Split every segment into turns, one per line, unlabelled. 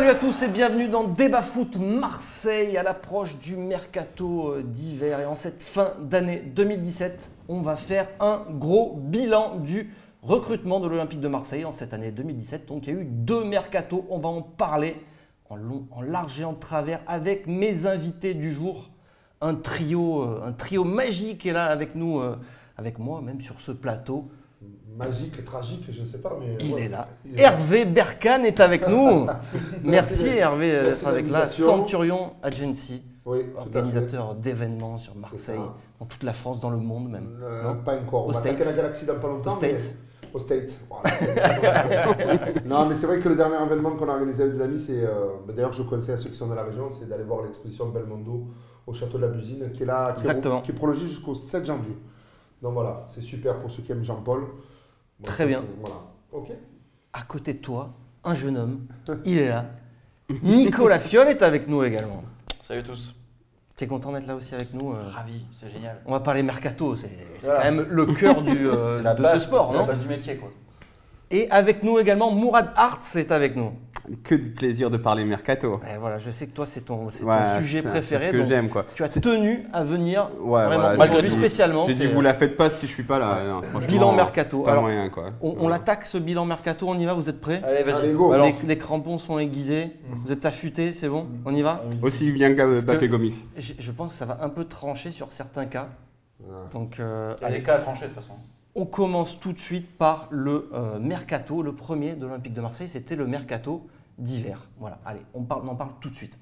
Salut à tous et bienvenue dans Débat Foot Marseille à l'approche du mercato d'hiver. Et en cette fin d'année 2017, on va faire un gros bilan du recrutement de l'Olympique de Marseille en cette année 2017. Donc il y a eu 2 mercatos, on va en parler en long, en large et en travers avec mes invités du jour. Un trio magique est là avec nous, avec moi même sur ce plateau.
Magique, tragique, je ne sais pas, mais...
Il est là. Hervé Berkane est avec nous. Merci Hervé d'être avec là. Centurion Agency,
oui,
organisateur d'événements sur Marseille, dans toute la France, dans le monde même.
Pas encore. On va attaquer la Galaxie dans pas longtemps. Aux States. Voilà. Non, mais c'est vrai que le dernier événement qu'on a organisé avec des amis, c'est... D'ailleurs, je conseille à ceux qui sont dans la région, c'est d'aller voir l'exposition Belmondo au Château de la Buzine, qui est là, qui est prolongée jusqu'au 7 janvier. Donc voilà, c'est super pour ceux qui aiment Jean-Paul. Bon,
très bien.
Voilà. Ok.
À côté de toi, un jeune homme, il est là. Nicolas Fiol est avec nous également.
Salut tous.
Tu es content d'être là aussi avec nous
Ravi, c'est génial.
On va parler mercato, c'est voilà. Quand même le cœur de ce sport, non?
C'est la base du métier, quoi.
Et avec nous également, Mourad Arts est avec nous.
Que du plaisir de parler mercato.
Et voilà, je sais que toi, c'est ton sujet préféré.
C'est ce que j'aime, quoi.
Tu as tenu à venir
vraiment
aujourd'hui spécialement.
J'ai dit, vous la faites pas si je suis pas là. Non,
bilan mercato.
Pas
alors,
moyen, quoi.
On l'attaque ce bilan mercato, on y va, vous êtes prêts?
Allez, vas-y.
Allez, go.
Les crampons sont aiguisés, vous êtes affûtés, c'est bon? On y va?
Aussi bien que Bafé Gomis.
Je pense que ça va un peu trancher sur certains cas. Donc,
il y a des cas à trancher de toute façon.
On commence tout de suite par le mercato. Le premier de l'Olympique de Marseille, c'était le mercato d'hiver. Voilà, allez, on en parle tout de suite.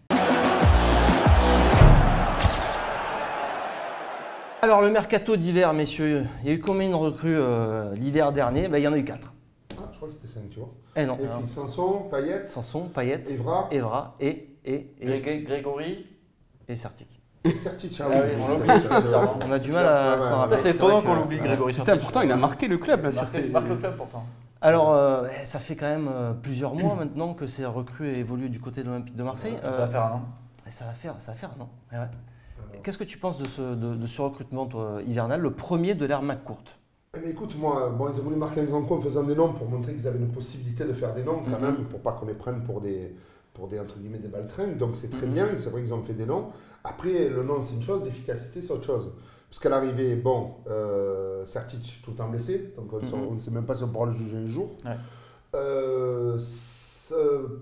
Alors, le mercato d'hiver, messieurs, il y a eu combien de recrues l'hiver dernier? Il y en a eu 4.
Ah, je crois que c'était 5, tu vois.
Eh non.
Et puis Sanson, Payet,
Evra et
Grégory
et Sertic.
Sertic,
On a du mal à s'en rappeler.
C'est étonnant qu'on l'oublie, Grégory Sertic.
Pourtant, il a marqué le club. Là,
il marque le club pourtant.
Alors, ça fait quand même plusieurs mois maintenant que ces recrues évoluent du côté de l'Olympique de Marseille.
Ça va faire un an.
Ça va faire un an. Ouais. Qu'est-ce que tu penses de ce recrutement hivernal, le premier de l'ère McCourt?
Mais écoute, moi, ils ont voulu marquer un grand coup en faisant des noms pour montrer qu'ils avaient une possibilité de faire des noms quand même, pour pas qu'on les prenne pour des entre guillemets, des baltringues. Donc c'est très bien, c'est vrai qu'ils ont fait des noms. Après, le nom c'est une chose, l'efficacité c'est autre chose. Parce qu'à l'arrivée, Sertic tout le temps blessé, donc on ne sait même pas si on pourra le juger un jour.
Ouais.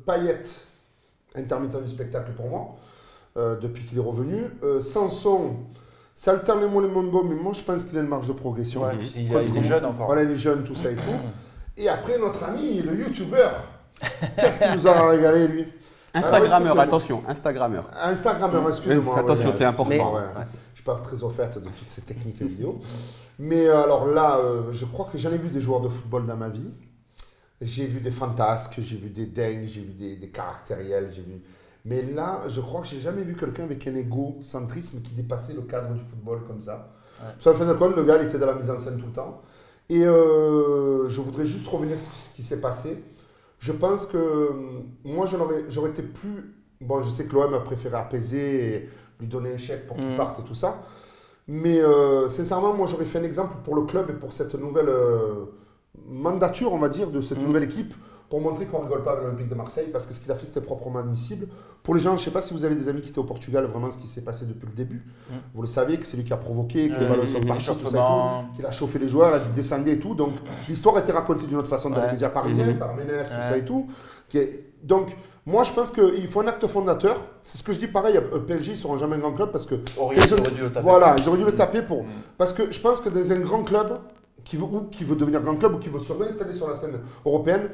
Payet, intermittent du spectacle pour moi, depuis qu'il est revenu. Sanson, ça alterne les Monbo, mais moi je pense qu'il a une marge de progression.
Ouais, il est jeune encore.
Voilà, il est jeune, tout ça et tout. Et après, notre ami, le youtubeur, qu'est-ce qu'il nous a régalé lui?
Instagrammeur, attention, Instagrammeur.
Instagrammeur, excusez-moi.
Attention, c'est important.
Je ne suis pas très au fait de toutes ces techniques vidéo. Mais alors là, je crois que j'en ai vu des joueurs de football dans ma vie. J'ai vu des fantasques, j'ai vu des dingues, j'ai vu des caractériels, Mais là, je crois que j'ai jamais vu quelqu'un avec un égocentrisme qui dépassait le cadre du football comme ça. Ouais. Sur le fin de compte, le gars, il était dans la mise en scène tout le temps. Et je voudrais juste revenir sur ce qui s'est passé. Je pense que moi, j'aurais été plus... Bon, je sais que l'OM a préféré apaiser et lui donner un chèque pour qu'il parte et tout ça. Mais sincèrement, moi, j'aurais fait un exemple pour le club et pour cette nouvelle mandature, on va dire, de cette nouvelle équipe, pour montrer qu'on ne rigole pas avec l'Olympique de Marseille, parce que ce qu'il a fait, c'était proprement admissible. Pour les gens, je ne sais pas si vous avez des amis qui étaient au Portugal, vraiment ce qui s'est passé depuis le début. Vous le savez, que c'est lui qui a provoqué, que les ballons sont partis, tout ça et tout, qu'il a chauffé les joueurs, il descendait et tout. Donc, l'histoire a été racontée d'une autre façon dans les médias parisiens, par Ménès, tout ça et tout. Donc, moi, je pense qu'il faut un acte fondateur. C'est ce que je dis pareil, le PSG, ils ne seront jamais un grand club parce que...
ils auraient dû le taper.
Voilà, ils auraient dû le taper pour... Parce que je pense que dans un grand club, qui veut devenir grand club ou qui veut se réinstaller sur la scène européenne,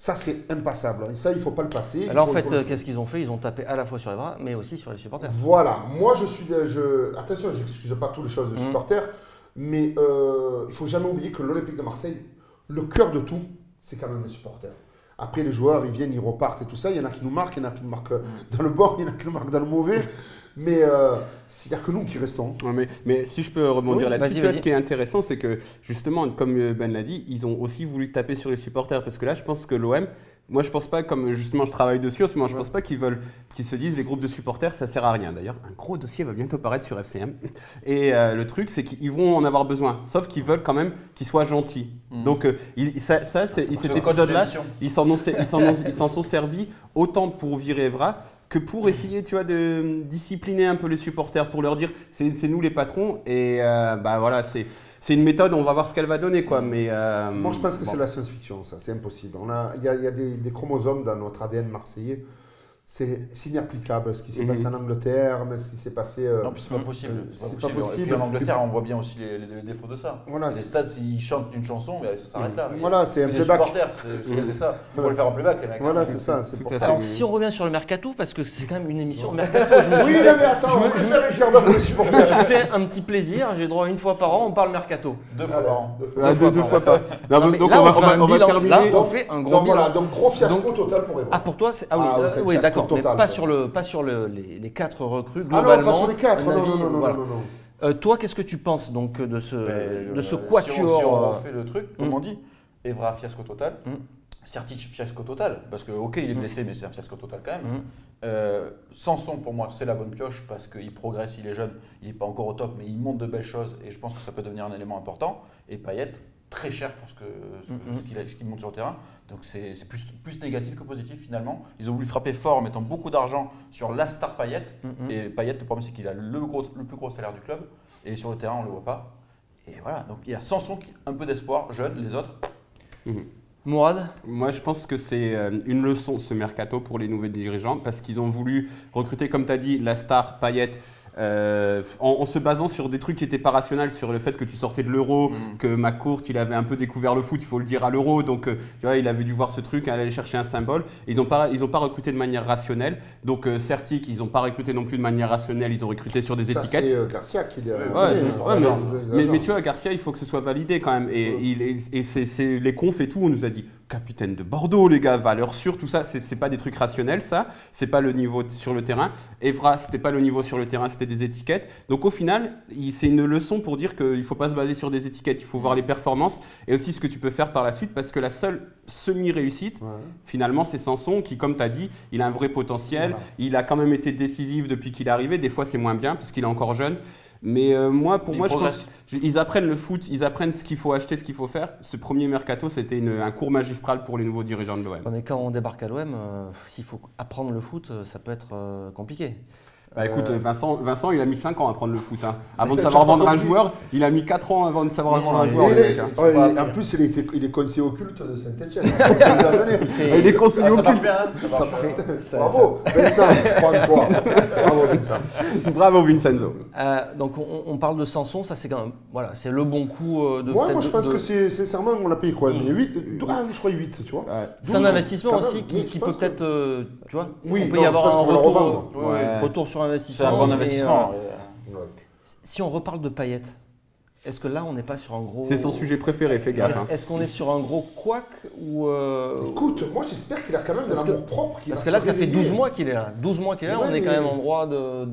ça, c'est impassable. Et ça, il ne faut pas le passer.
Alors, en fait, qu'est-ce qu'ils ont fait? Ils ont tapé à la fois sur les bras, mais aussi sur les supporters.
Voilà. Moi, attention, je n'excuse pas toutes les choses de supporters, mais il ne faut jamais oublier que l'Olympique de Marseille, le cœur de tout, c'est quand même les supporters. Après, les joueurs, ils viennent, ils repartent et tout ça. Il y en a qui nous marquent, il y en a qui nous marquent dans le bon, il y en a qui nous marquent dans le mauvais. Mais il n'y a que nous qui restons.
Mais si je peux rebondir là-dessus, ce qui est intéressant, c'est que justement, comme Ben l'a dit, ils ont aussi voulu taper sur les supporters. Parce que là, je pense que l'OM Moi, je pense pas, comme justement je travaille dessus, en ce moment, je pense pas qu'ils se disent les groupes de supporters, ça sert à rien. D'ailleurs, un gros dossier va bientôt paraître sur FCM. Et le truc, c'est qu'ils vont en avoir besoin. Sauf qu'ils veulent quand même qu'ils soient gentils. Donc, cet épisode-là, ils s'en sont servis autant pour virer Evra que pour essayer, tu vois, de discipliner un peu les supporters, pour leur dire, c'est nous les patrons. Et voilà, c'est une méthode, on va voir ce qu'elle va donner, quoi. Mais
moi, je pense que c'est la science-fiction, ça, c'est impossible. Il y a des chromosomes dans notre ADN marseillais. C'est inapplicable ce qui s'est passé en Angleterre, mais ce qui s'est passé.
Non, puis c'est pas possible.
C'est pas possible.
Et puis en Angleterre, on voit bien aussi les défauts de ça.
Voilà,
les stades, ils chantent une chanson, mais ça s'arrête là.
Voilà, c'est un
les
playback.
supporters, c'est ça. Il faut le faire en playback, les mecs.
Voilà, c'est ça. C'est pour ça.
Alors, si on revient sur le mercato, parce que c'est quand même une émission mercato, je me suis
Oui,
fait,
mais attends, je me suis
fait un petit plaisir. J'ai droit une fois par an, on parle mercato.
2 fois par an.
Deux fois par an.
Donc on va terminer. Là, on fait un gros bilan.
Donc gros fiasco total pour Evra.
Ah, pour toi, c'est oui, d'accord, mais pas sur les 4 recrues globalement.
Ah non, pas sur les 4. Non.
Toi, qu'est-ce que tu penses donc de ce quatuor
Si on refait le truc, comme on dit, Evra fiasco total, Sertic fiasco total, parce que ok il est blessé mais c'est un fiasco total quand même. Sanson pour moi c'est la bonne pioche parce qu'il progresse, il est jeune, il n'est pas encore au top mais il montre de belles choses et je pense que ça peut devenir un élément important. Et Payet très cher pour ce qu'il monte sur le terrain, donc c'est plus négatif que positif finalement. Ils ont voulu frapper fort en mettant beaucoup d'argent sur la star Payet et Payet, le problème c'est qu'il a le plus gros salaire du club et sur le terrain on ne le voit pas. Et voilà, donc il y a Sanson qui un peu d'espoir, jeune, les autres.
Mourad ?
Moi, je pense que c'est une leçon, ce mercato, pour les nouveaux dirigeants, parce qu'ils ont voulu recruter, comme tu as dit, la star Payet, en se basant sur des trucs qui n'étaient pas rationnels, sur le fait que tu sortais de l'Euro, que McCourt, il avait un peu découvert le foot, il faut le dire, à l'Euro, donc tu vois, il avait dû voir ce truc, aller chercher un symbole. Ils n'ont pas recruté de manière rationnelle, donc Sertic, ils n'ont pas recruté non plus de manière rationnelle, ils ont recruté sur des étiquettes.
C'est Garcia qui l'a
mais tu vois, Garcia, il faut que ce soit validé quand même, et c'est les confs et tout, on nous a dit capitaine de Bordeaux, les gars, valeur sûre, tout ça, c'est pas des trucs rationnels, ça, c'est pas le niveau sur le terrain. Evra, c'était pas le niveau sur le terrain, c'était des étiquettes. Donc au final, c'est une leçon pour dire qu'il faut pas se baser sur des étiquettes, il faut voir les performances et aussi ce que tu peux faire par la suite, parce que la seule semi-réussite, finalement, c'est Sanson qui, comme tu as dit, il a un vrai potentiel, il a quand même été décisif depuis qu'il est arrivé, des fois c'est moins bien, parce qu'il est encore jeune. Mais pour moi, je pense qu'ils apprennent le foot, ils apprennent ce qu'il faut acheter, ce qu'il faut faire. Ce premier mercato, c'était un cours magistral pour les nouveaux dirigeants de l'OM.
Mais quand on débarque à l'OM, s'il faut apprendre le foot, ça peut être compliqué.
Bah écoute, Vincent, il a mis 5 ans à apprendre le foot. Hein. Avant de savoir vendre un joueur, il a mis 4 ans avant de savoir vendre un joueur.
En plus, il est conseiller occulte de Saint-Etienne.
Il est conseiller occulte.
Bravo, Vincent. Bravo, Vincent.
Bravo, Vincenzo.
Donc, on parle de Sanson, ça c'est quand même, voilà, c'est le bon coup de.
Moi, je pense que c'est sincèrement, on l'a payé quoi 8, je crois 8, tu vois.
C'est un investissement aussi qui peut peut-être, tu vois,
oui,
on peut y avoir un retour sur investissement.
C'est un bon investissement.
Si on reparle de Payet, est-ce que là on n'est pas sur un gros.
C'est son sujet préféré, fais gaffe.
Est-ce qu'on est sur un gros couac ou.
Écoute, moi j'espère qu'il a quand même de l'amour propre.
Parce que là ça fait 12 mois qu'il est là. 12 mois qu'il est là, on est quand même en droit de.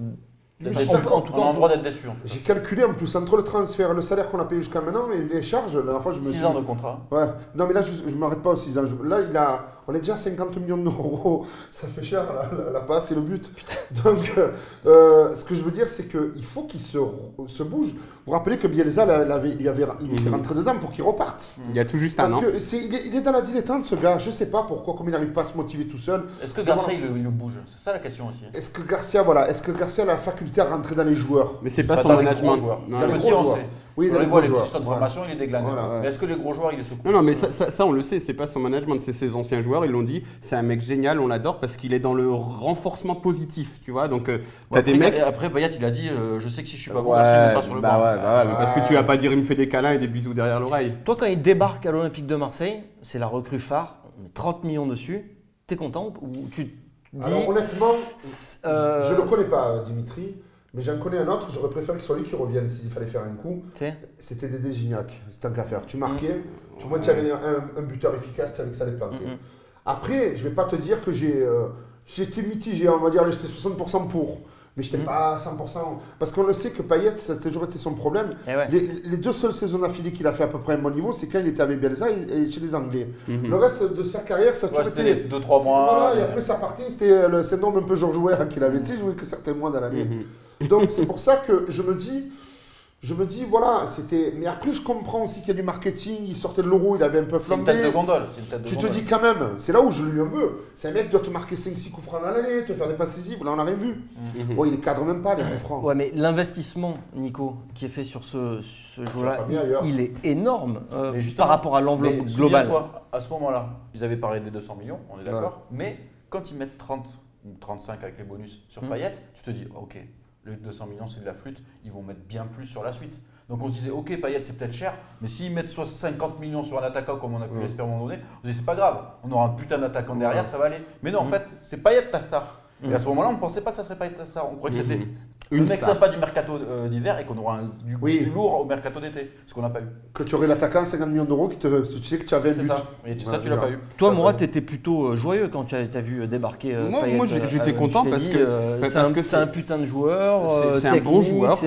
En tout cas, on a le droit d'être déçu.
J'ai calculé en plus entre le transfert, le salaire qu'on a payé jusqu'à maintenant et les charges. La dernière fois, je me
6 ans de contrat.
Ouais. Non, mais là, je ne m'arrête pas aux 6 ans. Là, on est déjà à 50 millions d'euros. Ça fait cher, la passe et le but. Donc, ce que je veux dire, c'est qu'il faut qu'il se bouge. Vous vous rappelez que Bielsa, il était rentré dedans pour qu'il reparte.
Il y a tout juste un an.
Parce qu'il est dans la dilettante, ce gars. Je ne sais pas pourquoi, comme il n'arrive pas à se motiver tout seul.
Est-ce que Garcia, il le bouge? C'est ça la question aussi.
Est-ce que Garcia a la faculté à rentrer dans les joueurs?
Mais c'est pas son management.
Dans les gros joueurs.
Oui, dans les gros joueurs. De formation, il est déglingué. Mais est-ce que les gros joueurs, il est secoué?
Non, mais ça, on le sait, c'est pas son management, c'est ses anciens joueurs. Ils l'ont dit, c'est un mec génial, on l'adore parce qu'il est dans le renforcement positif, tu vois. Donc, t'as des mecs.
Après, Payet, il a dit, je sais que si je suis pas bon, il me mettra sur le banc.
Parce que tu vas pas dire, il me fait des câlins et des bisous derrière l'oreille.
Toi, quand il débarque à l'Olympique de Marseille, c'est la recrue phare, on met 30 millions dessus. T'es content ou tu dis.
Alors, honnêtement, je le connais pas, Dimitri. Mais j'en connais un autre, j'aurais préféré que ce soit lui qui revienne s'il fallait faire un coup. C'était Dédé Gignac, c'était un qu'à faire. Tu marquais, tu avais un buteur efficace avec ça les planter. Après, je ne vais pas te dire que j'étais mitigé, on va dire, j'étais 60% pour. Mais je n'étais pas à 100%. Parce qu'on le sait que Payet, ça a toujours été son problème.
Ouais.
Les 2 seules saisons d'affilée qu'il a fait à peu près à un bon niveau, c'est quand il était avec Bielsa et chez les Anglais. Le reste de sa carrière, ça a toujours été.
2-3 mois.
Voilà, et après sa partie, c'était le syndrome un peu Georges Weah qu'il avait. Tu sais, il jouait que certains mois dans l'année. Donc c'est pour ça que je me dis, voilà, c'était. Mais après, je comprends aussi qu'il y a du marketing. Il sortait de l'Euro, il avait un peu flambé.
C'est une tête de gondole.
Tu te dis quand même, c'est là où je lui en veux. C'est un mec qui doit te marquer 5-6 coups francs dans l'année, te faire des passes décisives. Là, on n'a rien vu. Bon, il ne cadre même pas les coups francs.
Ouais, mais l'investissement, Nico, qui est fait sur ce jeu-là, il est énorme par rapport à l'enveloppe globale.
Toi, à ce moment-là, ils avaient parlé des 200 millions, on est d'accord. Mais quand ils mettent 30 ou 35 avec les bonus sur Payet, tu te dis, ok. Les 200 millions, c'est de la flûte, ils vont mettre bien plus sur la suite. Donc on se disait, ok, Payet, c'est peut-être cher, mais s'ils mettent 50 millions sur un attaquant, comme on a pu l'espérer à un moment donné, on se dit, c'est pas grave, on aura un putain d'attaquant derrière, ça va aller. Mais non, en fait, c'est Payet ta star. Et à ce moment-là, on ne pensait pas que ça serait Payet ta star. On croyait que c'était le mec sympa du mercato d'hiver et qu'on aura du lourd au mercato d'été, ce qu'on n'a pas eu.
Que tu aurais l'attaquant à 50 millions d'euros, tu sais que tu avais 20 buts.
C'est ça, et ça, tu l'as pas eu.
Toi, Mourad, tu étais plutôt joyeux quand tu as vu débarquer Payet.
Moi, j'étais content parce que
c'est un putain de joueur.
C'est un bon joueur.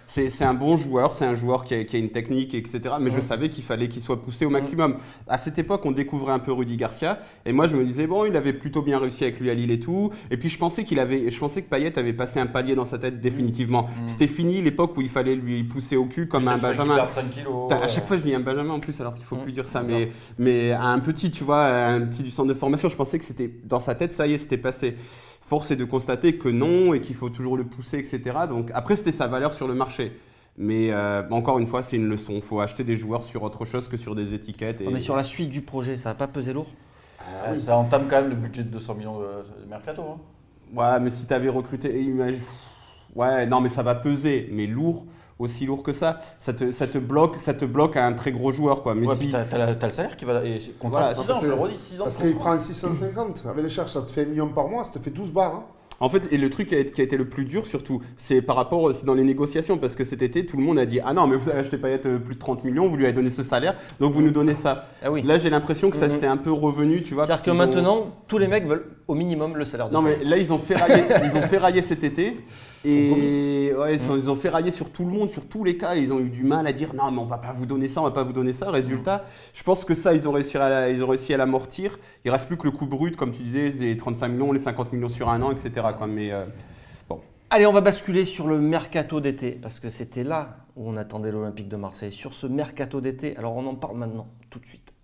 C'est un bon joueur, c'est un joueur qui a une technique, etc. Mais je savais qu'il fallait qu'il soit poussé au maximum. À cette époque, on découvrait un peu Rudy Garcia. Et moi, je me disais, bon, il avait plutôt bien réussi avec lui à Lille et tout. Et puis, je pensais que Payet avait passé un palier dans sa tête définitivement. C'était fini l'époque où il fallait lui pousser au cul comme un Benjamin.
5 kilos.
À chaque fois, je dis un Benjamin en plus, alors qu'il ne faut plus dire ça. Mais un petit, tu vois, un petit du centre de formation, je pensais que c'était dans sa tête, ça y est, c'était passé. Force est de constater que non et qu'il faut toujours le pousser, etc. Donc après, c'était sa valeur sur le marché. Mais encore une fois, c'est une leçon. Il faut acheter des joueurs sur autre chose que sur des étiquettes.
Mais sur la suite du projet, ça va pas peser lourd?
Ça entame quand même le budget de 200 millions de mercato. Hein.
Ouais, mais si tu avais recruté... Ouais, non, mais ça va peser. Mais lourd, aussi lourd que ça te bloque à un très gros joueur. Quoi. Mais
ouais,
si...
puis t'as le salaire qui va... Contrat de 6 ans, je le redis, 6 ans.
Parce qu'il prend 650. Avec les charges, ça te fait 1 million par mois, ça te fait 12 bars. Hein.
En fait, et le truc qui a été le plus dur surtout, c'est c'est dans les négociations, parce que cet été, tout le monde a dit « Ah non, mais vous avez acheté Payet plus de 30 millions, vous lui avez donné ce salaire, donc vous nous donnez ça. » Là, j'ai l'impression que ça s'est un peu revenu, tu vois.
C'est-à-dire que maintenant, tous les mecs veulent au minimum le salaire de Payet.
Non, mais là, ils ont ferraillé cet été, et ils ont ferraillé sur tout le monde, sur tous les cas, ils ont eu du mal à dire « Non, mais on va pas vous donner ça, on va pas vous donner ça. » Résultat, je pense que ça, ils ont réussi à l'amortir. Il reste plus que le coût brut, comme tu disais, les 35 millions, les 50 millions sur un an, etc. Quoi. Mais bon.
Allez, on va basculer sur le mercato d'été, parce que c'était là où on attendait l'Olympique de Marseille. Sur ce mercato d'été, alors on en parle maintenant, tout de suite.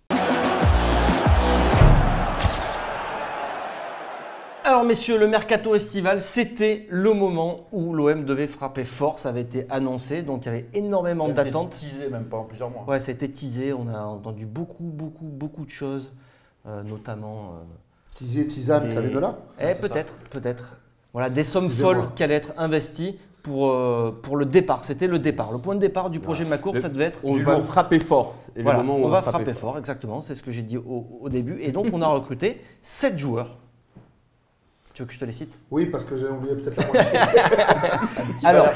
Alors messieurs, le mercato estival, c'était le moment où l'OM devait frapper fort. Ça avait été annoncé, donc il y avait énormément d'attentes.
Ça a été teasé même pas en plusieurs mois.
Ouais, ça a été teasé. On a entendu beaucoup de choses, notamment...
Tisane, ça vient de là?
Peut-être. Voilà, des sommes folles qui allaient être investies pour le départ. C'était le départ. Le point de départ du projet McCourt, ça devait être...
On va frapper fort.
Voilà, on va frapper fort, exactement. C'est ce que j'ai dit au début. Et donc, on a recruté 7 joueurs. Tu veux que je te les cite?
Oui, parce que j'ai oublié peut-être la moitié.
Alors,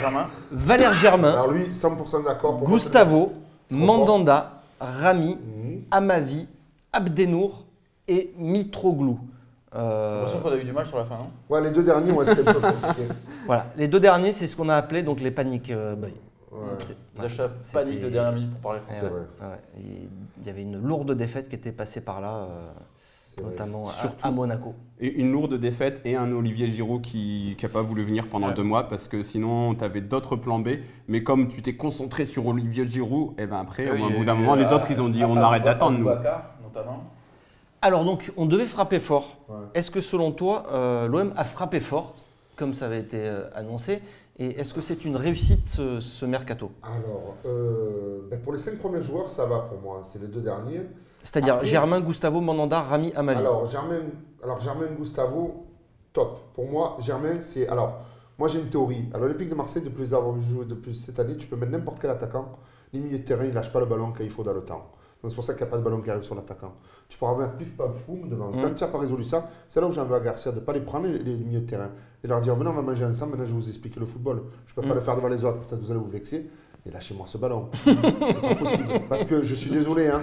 Valère Germain.
Alors lui, 100% d'accord.
Gustavo, Mandanda, Rami, Amavi, Abdenour et Mitroglou.
J'ai l'impression qu'on a eu du mal sur la fin, non?
Ouais, les deux derniers, c'était un peu compliqué.
Voilà, les deux derniers, c'est ce qu'on a appelé donc les panic buys.
Les achats paniques de dernière minute pour parler français.
Il y avait une lourde défaite qui était passée par là, notamment à Monaco.
Et une lourde défaite et un Olivier Giroud qui n'a pas voulu venir pendant 2 mois parce que sinon tu avais d'autres plans B. Mais comme tu t'es concentré sur Olivier Giroud, et ben après, au bout d'un moment, les autres ils ont dit on arrête d'attendre nous.
Notamment.
Alors donc on devait frapper fort. Est-ce que selon toi, l'OM a frappé fort comme ça avait été annoncé? Et est-ce que c'est une réussite ce mercato?
Alors, pour les 5 premiers joueurs, ça va pour moi. C'est les 2 derniers.
C'est-à-dire Germain, Gustavo, Mandanda, Rami, Amavi.
Alors Germain, Gustavo, top. Pour moi, Germain, c'est... Alors, moi j'ai une théorie. À l'Olympique de Marseille, depuis les avoir joué depuis cette année, tu peux mettre n'importe quel attaquant. Les milieux de terrain, ils ne lâchent pas le ballon quand il faut dans le temps. Donc c'est pour ça qu'il n'y a pas de ballon qui arrive sur l'attaquant. Tu pourras mettre pif paf foum devant. Tant que tu n'as pas résolu ça, c'est là où j'en veux à Garcia de ne pas les prendre les milieux de terrain et leur dire venez on va manger ensemble, maintenant je vais vous expliquer le football. Je ne peux pas le faire devant les autres, peut-être vous allez vous vexer. Et lâchez-moi ce ballon. C'est pas possible. Parce que je suis désolé, hein,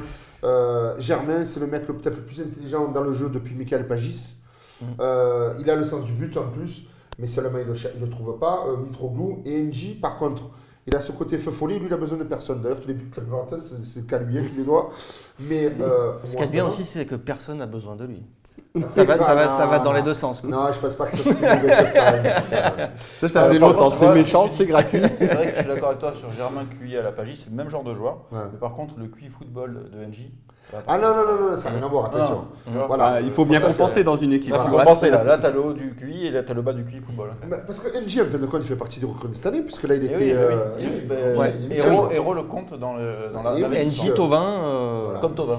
Germain, c'est le mec peut-être le plus intelligent dans le jeu depuis Michael Pagis. Il a le sens du but en plus. mais seulement il ne le trouve pas. Mitroglou et NJ, par contre, il a ce côté feu folie, lui il a besoin de personne. D'ailleurs, tous les buts de Valentin, c'est Calubier qui les doit. Mais,
ce qui est bien aussi, c'est que personne n'a besoin de lui.
Après,
Ça va dans les deux sens. Quoi.
Non, je pense pas que ce soit si mauvais que ça.
Ça faisait longtemps, c'est méchant, c'est gratuit.
C'est vrai que je suis d'accord avec toi sur Germain Cuy à la Pagie, c'est le même genre de joueur.
Ouais.
Mais par contre, le Cuy football de NJ.
Ah non, ça n'a rien à voir, attention.
Voilà, il faut bien compenser dans une équipe.
Il faut compenser là. Là, tu as le haut du QI et là, tu as le bas du QI football.
Parce que NJ, en fin de compte, il fait partie des recrues de cette année, puisque là, il était.
Héros le compte dans la
NJ, Thauvin,
comme Thauvin.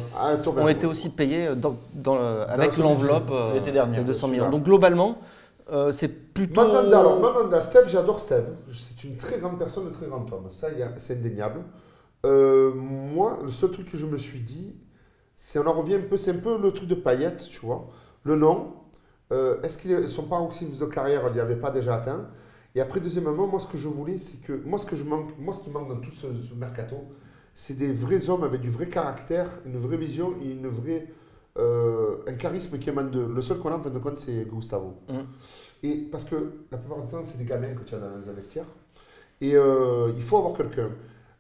Ont été aussi payés avec l'enveloppe de 200 millions. Donc globalement, c'est plutôt.
Mandanda, Steve, j'adore Steve. C'est une très grande personne, un très grand homme. Ça, c'est indéniable. Moi, le seul truc que je me suis dit, on en revient un peu, c'est un peu le truc de Payet, tu vois. Le nom, est-ce que son paroxysme de carrière, il n'y avait pas déjà atteint? Et après, deuxièmement, moi, ce que je voulais, c'est que, ce qui manque dans tout ce mercato, c'est des vrais hommes avec du vrai caractère, une vraie vision et un charisme qui émane d'eux. Le seul qu'on a, en fin de compte, c'est Gustavo. Et parce que la plupart du temps, c'est des gamins que tu as dans les vestiaires. Et il faut avoir quelqu'un.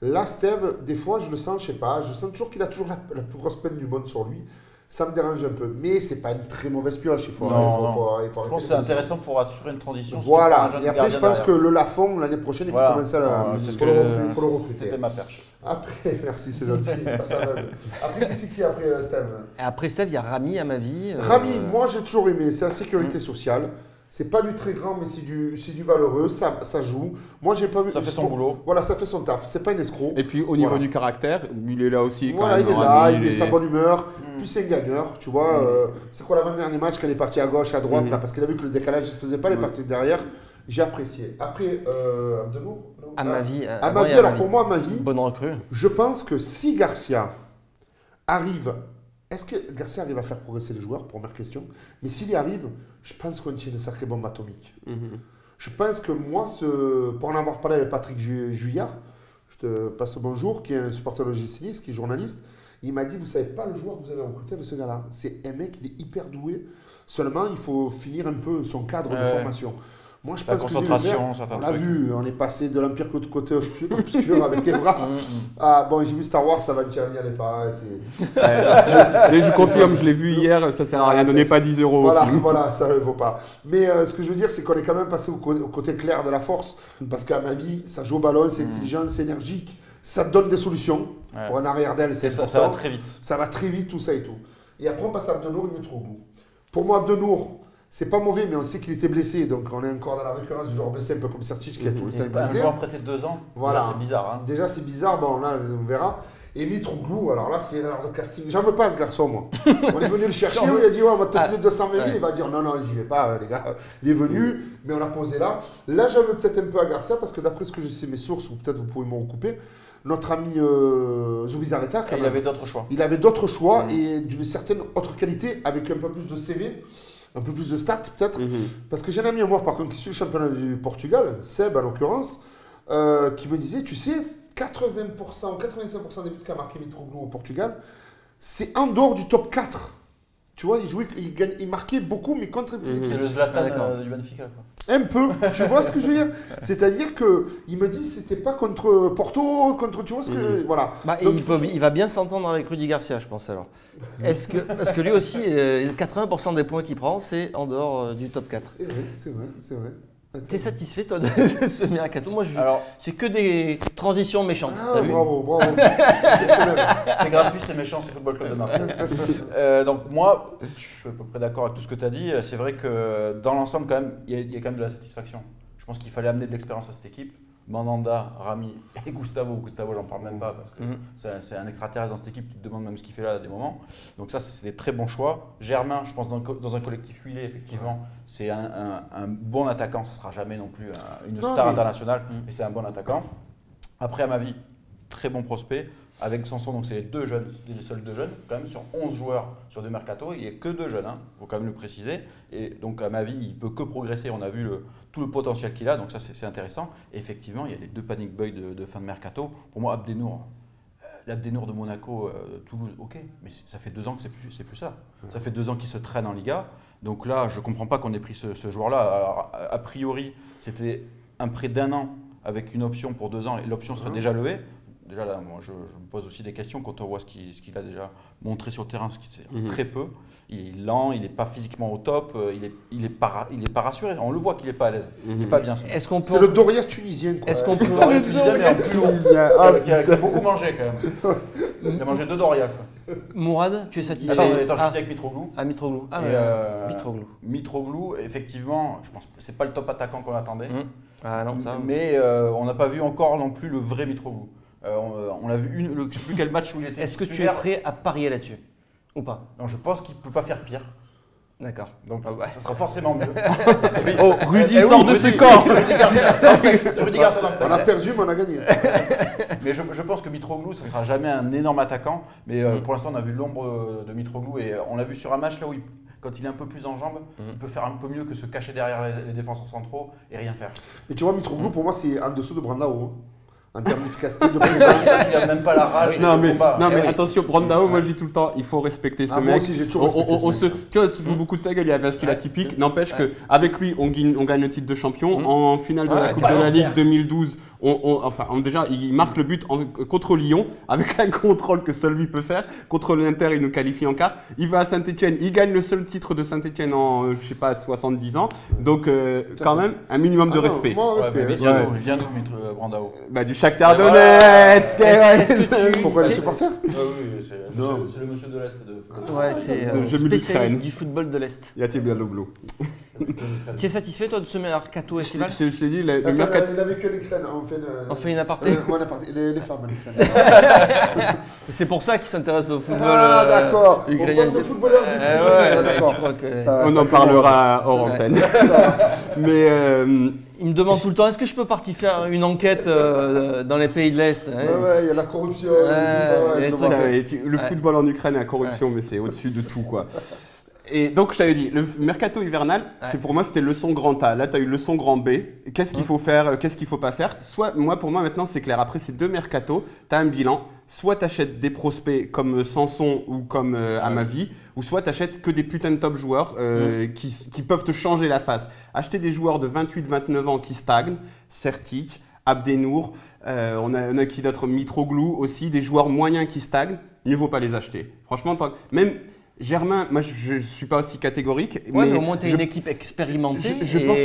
Là, Steve, des fois, je le sens, je sais pas, je sens toujours qu'il a toujours la plus grosse peine du monde sur lui. Ça me dérange un peu. Mais c'est pas une très mauvaise pioche. Il faut
je pense que c'est intéressant pour assurer une transition.
Voilà. Et après, je pense que le Lafont, l'année prochaine, il faut commencer à
il
faut le recruter.
C'était ma perche.
Après, merci, c'est gentil. Après, qui c'est qui après Steve?
Après Steve, il y a Rami à ma vie.
Rami, moi, j'ai toujours aimé. C'est la sécurité sociale. C'est pas du très grand, mais c'est du valeureux, ça joue. Moi, j'ai pas vu.
Ça fait son boulot.
Voilà, ça fait son taf. C'est pas un escroc.
Et puis, au niveau du caractère, il est là aussi.
Voilà, il est là, il met sa bonne humeur. Puis c'est un gagneur, tu vois. C'est quoi l'avant-dernier match quand il est parti à gauche, à droite, là, parce qu'il a vu que le décalage ne se faisait pas, il est parti derrière. J'ai apprécié. Après, Abdelou
à ma vie.
Alors pour moi, à ma vie,
bonne recrue.
Je pense que si Garcia arrive. Est-ce que Garcia arrive à faire progresser les joueurs? Première question. Mais s'il y arrive, je pense qu'on tient une sacrée bombe atomique. Je pense que moi, pour en avoir parlé avec Patrick Juillard, je te passe le bonjour, qui est un supporter logisticiste, qui est journaliste, il m'a dit, vous ne savez pas le joueur que vous avez recruté avec ce gars-là. C'est un mec, il est hyper doué. Seulement, il faut finir un peu son cadre de formation. Moi, je pense que on l'a vu, on est passé de l'Empire côté obscur avec Evra. Ah bon, j'ai vu Star Wars, ça va n'y allait pas.
Je confirme, je l'ai vu hier, ça sert à rien, donnez pas 10 euros.
Voilà, ça ne vaut pas. Mais ce que je veux dire, c'est qu'on est quand même passé au côté clair de la force, parce qu'à ma vie, ça joue au ballon, c'est intelligent, c'est énergique, ça donne des solutions. Pour un arrière d'aile, c'est
ça va très vite.
Ça va très vite, tout ça et tout. Et après, on passe à Abdenour, il met trop goût. Pour moi, Abdenour, c'est pas mauvais, mais on sait qu'il était blessé, donc on est encore dans la récurrence du joueur blessé, un peu comme Sertic qui a tout le temps blessé.
Un joueur prêté de 2 ans,
voilà.
Déjà c'est bizarre.
Déjà c'est bizarre, bon là on verra. Et Mitroglou, alors là c'est l'heure de casting. J'en veux pas ce garçon moi. On est venu le chercher, on lui a dit ouais, on va te filer 220 000, il va dire non, j'y vais pas les gars. Il est venu, mais on l'a posé là. Là j'en veux peut-être un peu à Garcia, parce que d'après ce que je sais, mes sources, ou peut-être vous pouvez m'en recouper, notre ami Zubizarreta,
il avait d'autres choix.
Il avait d'autres choix et d'une certaine autre qualité, avec un peu plus de CV. Un peu plus de stats peut-être, parce que j'ai un ami à moi par contre qui suit le championnat du Portugal, Seb en l'occurrence, qui me disait, tu sais, 80% ou 85% des buts qu'a marqué Mitroglou au Portugal, c'est en dehors du top 4. Tu vois, il marquait beaucoup, mais contre les petites équipes.
C'est le Zlatan du Benfica, quoi.
Un peu, tu vois ce que je veux dire? C'est-à-dire qu'il me dit c'était pas contre Porto, tu vois ce que... Voilà.
Donc, il va bien s'entendre avec Rudy Garcia, je pense alors. Parce que lui aussi, 80% des points qu'il prend, c'est en dehors du top 4.
C'est vrai.
T'es satisfait toi de ce mercato? Moi, c'est que des transitions méchantes.
Bravo.
C'est gratuit, c'est méchant, c'est Football Club de Marseille. Donc moi, je suis à peu près d'accord avec tout ce que tu as dit. C'est vrai que dans l'ensemble, quand même, il y a quand même de la satisfaction. Je pense qu'il fallait amener de l'expérience à cette équipe. Mandanda, Rami et Gustavo. Gustavo, j'en parle même pas parce que c'est un extraterrestre dans cette équipe. Tu te demandes même ce qu'il fait là à des moments. Donc ça, c'est des très bons choix. Germain, je pense dans un collectif huilé, effectivement, c'est un bon attaquant. Ça ne sera jamais non plus une star internationale, mais c'est un bon attaquant. Après, à ma vie, très bon prospect. Avec Sanson, donc c'est les seuls 2 jeunes, quand même, sur 11 joueurs sur 2 mercato, il n'y a que 2 jeunes, faut quand même le préciser. Et donc, à ma vie, il ne peut que progresser. On a vu tout le potentiel qu'il a, donc ça, c'est intéressant. Et effectivement, il y a les 2 panic boys de fin de mercato. Pour moi, Abdenour, L'Abdenour de Monaco, Toulouse, ok, mais ça fait 2 ans que c'est plus ça. Ça fait 2 ans qu'il se traîne en Liga. Donc là, je ne comprends pas qu'on ait pris ce joueur-là. Alors, a priori, c'était un prêt d'1 an avec une option pour 2 ans et l'option serait déjà levée. Déjà là, moi, je me pose aussi des questions quand on voit ce qu'il a déjà montré sur le terrain, ce qui c'est très peu. Il est lent, il n'est pas physiquement au top, il est pas rassuré. On le voit qu'il n'est pas à l'aise, il n'est pas bien.
C'est le Doria tunisien, quoi.
Est-ce qu'on peut
Doria tunisien, mais en plus lourd. Qui a beaucoup mangé quand même. Il a mangé 2 Doria.
Mourad, tu es satisfait?
Attends, je finis avec Mitroglou.
Mitroglou.
Mitroglou. Mitroglou, effectivement, je pense que c'est pas le top attaquant qu'on attendait.
Ah non, ça.
Mais on n'a pas vu encore non plus le vrai Mitroglou. On l'a vu je ne sais plus quel match où il était.
Est-ce que tu es prêt à parier là-dessus ou pas?
Non, je pense qu'il ne peut pas faire pire.
D'accord.
Donc ça sera forcément mieux.
Oh, Rudy sort de ce corps.
Rudy Garcia dans le
on a perdu, mais on a gagné.
Mais je pense que Mitroglou, ça ne sera jamais un énorme attaquant. Mais pour l'instant, on a vu l'ombre de Mitroglou et on l'a vu sur un match là où quand il est un peu plus en jambes, il peut faire un peu mieux que se cacher derrière les défenseurs centraux et rien faire.
Mais tu vois, Mitroglou, pour moi, c'est en dessous de Brandao. En termes d'efficacité, de présence.
Il n'a même pas la rage.
Non, mais attention, Brandao, moi je dis tout le temps, il faut respecter ce mec.
Moi aussi, j'ai toujours respecté ce mec.
Tu vois, il se fout beaucoup de sa gueule, il avait un style atypique. N'empêche qu'avec lui, on gagne le titre de champion. En finale de la Coupe de la Ligue 2012, déjà, il marque le but contre Lyon, avec un contrôle que seul lui peut faire. Contre l'Inter, il nous qualifie en quart. Il va à Saint-Etienne, il gagne le seul titre de Saint-Etienne en, 70 ans. Donc, quand même, un minimum de respect.
Moi, respect.
Il vient d'où, Brandao?
Du Shakhtar Donetsk.
Pourquoi les supporters?
Oui, c'est le monsieur de l'Est.
Ouais, c'est spécialiste du football de l'Est.
Yatir Bialoglu.
Tu es satisfait, toi, de ce mercato estival?
Je t'ai dit, le
mercato. Il n'avait que l'Ukraine.
On fait une aparté.
Les femmes à l'Ukraine.
C'est pour ça qu'il s'intéresse au football.
Ah, d'accord.
Ukrainien.
Au footballeur du
d'accord.
On en parlera hors antenne. Mais.
Il me demande tout le temps, est-ce que je peux partir faire une enquête dans les pays de l'Est?
Ouais, il y a la corruption.
Le football en Ukraine, la corruption, mais c'est au-dessus de tout, quoi. Et donc, je t'avais dit, le mercato hivernal, pour moi, c'était leçon grand A. Là, tu as eu leçon grand B. Qu'est-ce qu'il faut faire, qu'est-ce qu'il ne faut pas faire? Pour moi, maintenant, c'est clair. Après ces 2 mercatos, tu as un bilan. Soit tu achètes des prospects comme Sanson ou comme Amavi, ou soit tu achètes que des putains de top joueurs qui peuvent te changer la face. Acheter des joueurs de 28-29 ans qui stagnent, Sertic, Abdenour, on a qui d'autre, Mitroglou aussi, des joueurs moyens qui stagnent, il ne faut pas les acheter. Franchement, même Germain, moi je ne suis pas aussi catégorique.
Ouais, mais au moins tu as une équipe expérimentée.
Je pense,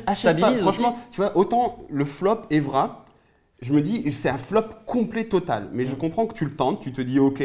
achète pas. Franchement, tu vois, autant le flop Evra, je me dis, c'est un flop complet total. Mais je comprends que tu le tentes, tu te dis, ok,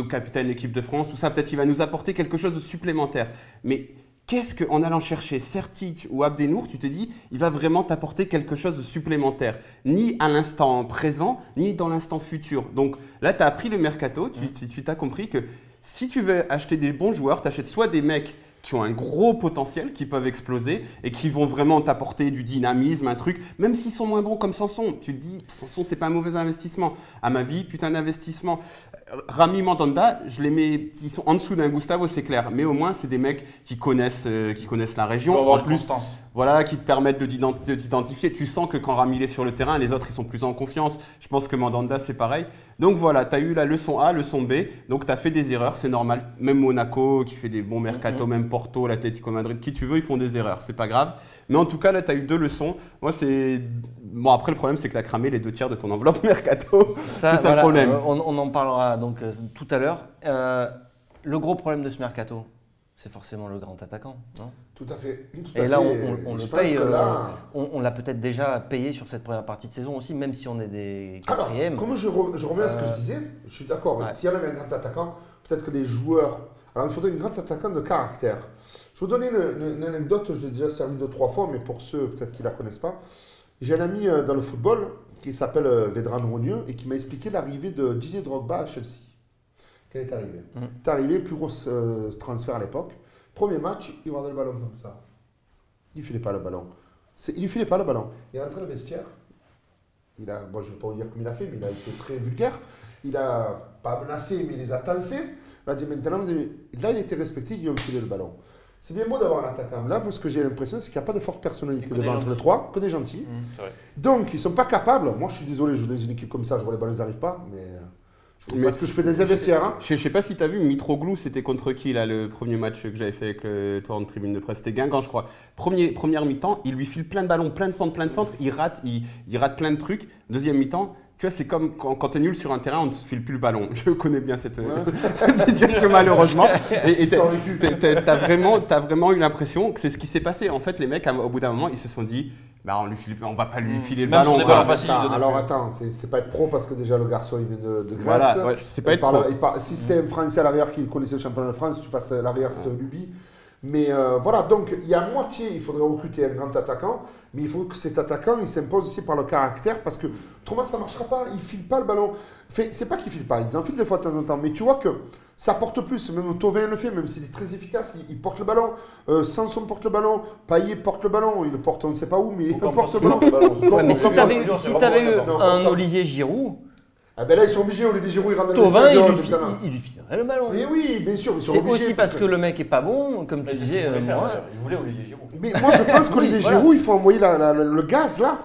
capitaine de l'équipe de France, tout ça, peut-être il va nous apporter quelque chose de supplémentaire. Mais qu'est-ce qu'en allant chercher Sertic ou Abdenour, tu te dis, il va vraiment t'apporter quelque chose de supplémentaire, ni à l'instant présent, ni dans l'instant futur. Donc là, tu as appris le mercato, tu t'as compris que si tu veux acheter des bons joueurs, tu achètes soit des mecs qui ont un gros potentiel, qui peuvent exploser et qui vont vraiment t'apporter du dynamisme, un truc, même s'ils sont moins bons comme Sanson. Tu te dis, Sanson, c'est pas un mauvais investissement. À ma vie, putain d'investissement. Rami Mandanda, je les mets, ils sont en dessous d'un Gustavo, c'est clair. Mais au moins, c'est des mecs qui connaissent la région.
En plus,
voilà, qui te permettent de t'identifier. Tu sens que quand Rami est sur le terrain, les autres, ils sont plus en confiance. Je pense que Mandanda, c'est pareil. Donc voilà, tu as eu la leçon A, leçon B. Donc tu as fait des erreurs, c'est normal. Même Monaco, qui fait des bons mercato, même Porto, l'Atlético Madrid, qui tu veux, ils font des erreurs. C'est pas grave. Mais en tout cas, là, tu as eu 2 leçons. Moi, c'est. Bon, après, le problème, c'est que tu as cramé les 2/3 de ton enveloppe mercato. C'est ça le problème.
On en parlera donc tout à l'heure. Le gros problème de ce mercato, c'est forcément le grand attaquant, non?
Tout à fait.
Et là, on le paye. On l'a peut-être déjà payé sur cette première partie de saison aussi, même si on est des quatrièmes.
Alors, comme je reviens à ce que je disais, je suis d'accord. Ouais. S'il y avait un grand attaquant, peut-être que les joueurs. Alors, il faudrait un grand attaquant de caractère. Je vais vous donner une anecdote, je l'ai déjà servi 2-3 fois, mais pour ceux peut-être qui ne la connaissent pas. J'ai un ami dans le football qui s'appelle Vedran Rogneux et qui m'a expliqué l'arrivée de Didier Drogba à Chelsea. Quel est arrivé? Il est arrivé, plus gros transfert à l'époque. Premier match, il vendait le ballon comme ça. Il ne filait pas le ballon. Il ne filait pas le ballon. Il est rentré dans le vestiaire. Je ne vais pas vous dire comme il a fait, mais il a été très vulgaire. Il n'a pas menacé, mais il les a tensés. Il a dit maintenant, là, il était respecté, ils lui ont filé le ballon. C'est bien beau d'avoir un attaquant. Là, moi, ce que j'ai l'impression, c'est qu'il n'y a pas de forte personnalité devant entre les
gentils.
trois, que des gentils.
C'est vrai.
Donc, ils ne sont pas capables. Moi, je suis désolé, je joue dans une équipe comme ça, je vois les ballons, ils n'arrivent pas. Parce que je fais des vestiaires. Hein.
Je sais pas si tu as vu, Mitroglou, c'était contre qui là, le premier match que j'avais fait avec toi en tribune de presse? C'était Guingamp, je crois. Première mi-temps, il lui file plein de ballons, plein de centres, il rate plein de trucs. Deuxième mi-temps, tu vois, c'est comme quand tu es nul sur un terrain, on ne te file plus le ballon. Je connais bien cette situation malheureusement. Et tu as vraiment eu l'impression que c'est ce qui s'est passé. En fait, les mecs, au bout d'un moment, ils se sont dit, bah, on va pas lui filer le
Même
ballon.
sur des ballons faciles.
Alors attends, c'est pas être pro parce que déjà le garçon il vient de Grèce.
Voilà, ouais, c'est pas être pro.
Si c'était un Français à l'arrière qui connaissait le championnat de France, tu fasses l'arrière, c'est un lubie. Mais voilà, donc il y a moitié, il faudrait recruter un grand attaquant, mais il faut que cet attaquant il s'impose aussi par le caractère parce que autrement ça ne marchera pas, il ne file pas le ballon. C'est pas qu'il ne file pas, ils enfilent des fois de temps en temps, mais tu vois que ça porte plus, même Thauvin le fait, même s'il est très efficace, il porte le ballon, Sanson porte le ballon, Payet porte le ballon, il le porte on ne sait pas où, mais il porte le ballon.
Ouais, mais si tu avais eu un Olivier Giroud,
ah ben là, ils sont obligés, Olivier Giroud, il rentre dans
Thauvin,
le
il lui filerait le ballon.
Mais oui, bien sûr, ils sont
C'est
obligés.
aussi parce que le mec est pas bon, comme tu disais.
Il voulait Olivier Giroud.
Mais moi, je pense qu'Olivier Giroud, il faut envoyer le gaz là.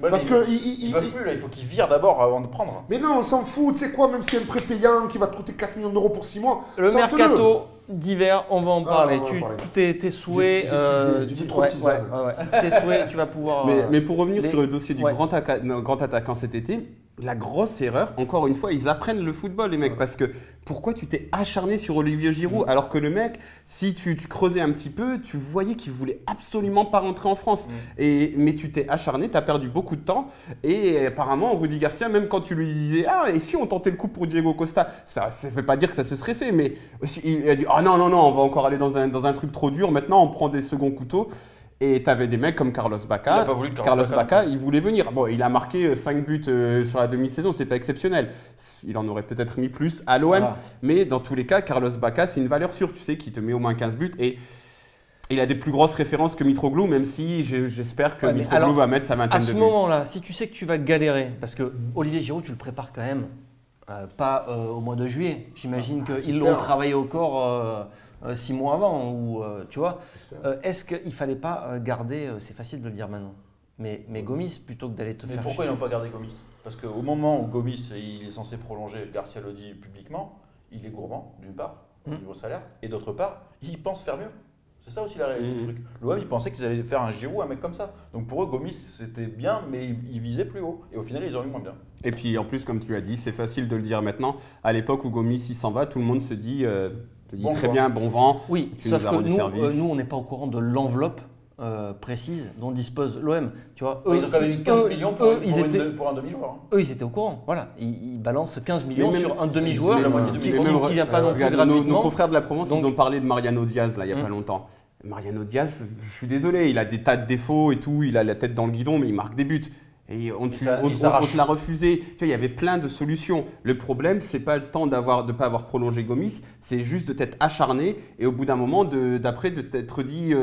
Ouais,
parce
que
il
va plus là, il faut qu'il vire d'abord avant de prendre.
Mais non, on s'en fout, tu sais quoi, même si c'est un prêt payant qui va te coûter 4 millions d'euros pour 6 mois.
Le mercato d'hiver, on va en parler. Tes souhaits. Tes souhaits, tu vas pouvoir.
Mais pour revenir sur le dossier du grand attaquant cet été, la grosse erreur, encore une fois, ils apprennent le football, les mecs, parce que pourquoi tu t'es acharné sur Olivier Giroud alors que le mec, si tu creusais un petit peu, tu voyais qu'il voulait absolument pas rentrer en France. Mais tu t'es acharné, tu as perdu beaucoup de temps. Et apparemment, Rudy Garcia, même quand tu lui disais « Ah, et si on tentait le coup pour Diego Costa ?» Ça ne fait pas dire que ça se serait fait, mais il a dit « Ah non, on va encore aller dans un truc trop dur, maintenant on prend des seconds couteaux. » Et tu avais des mecs comme Carlos Bacca.
Il a pas voulu de
Carlos Bacca, il voulait venir. Bon, il a marqué 5 buts sur la demi-saison, c'est pas exceptionnel. Il en aurait peut-être mis plus à l'OM. Voilà. Mais dans tous les cas, Carlos Bacca, c'est une valeur sûre, tu sais, qui te met au moins 15 buts. Et il a des plus grosses références que Mitroglou, même si j'espère que Mitroglou va mettre sa vingtaine de buts.
À ce moment-là, si tu sais que tu vas galérer, parce que Olivier Giroud, tu le prépares quand même pas au mois de juillet. J'imagine qu'ils l'ont travaillé au corps 6 mois avant, ou tu vois. Est-ce qu'il ne fallait pas garder, c'est facile de le dire maintenant, mais Gomis plutôt que d'aller te faire.
Mais pourquoi ils n'ont pas gardé Gomis? Parce qu'au moment où Gomis il est censé prolonger, Garcia le dit publiquement, il est gourmand d'une part, au niveau salaire, et d'autre part, il pense faire mieux. C'est ça aussi la réalité du truc. L'OM, ils pensaient qu'ils allaient faire un Giroud, un mec comme ça. Donc pour eux, Gomis, c'était bien, mais ils visaient plus haut. Et au final, ils ont eu moins bien.
Et puis en plus, comme tu l'as dit, c'est facile de le dire maintenant. À l'époque où Gomis il s'en va, tout le monde se dit, très bien, bon vent.
Oui, sauf que nous, on n'est pas au courant de l'enveloppe précise dont dispose l'OM. Tu vois,
ils ont quand même mis 15 millions pour un demi-joueur. Hein.
Eux, ils étaient au courant. Voilà, ils balancent 15 millions sur un demi-joueur qui ne vient pas non plus gratuitement.
Nos confrères de la Provence, ils ont parlé de Mariano Diaz là, il n'y a pas longtemps. Mariano Diaz, je suis désolé, il a des tas de défauts et tout, il a la tête dans le guidon, mais il marque des buts. Et on te l'a refusé. Tu vois, il y avait plein de solutions. Le problème, c'est pas le temps de ne pas avoir prolongé Gomis, c'est juste de t'être acharné et au bout d'un moment, de t'être dit,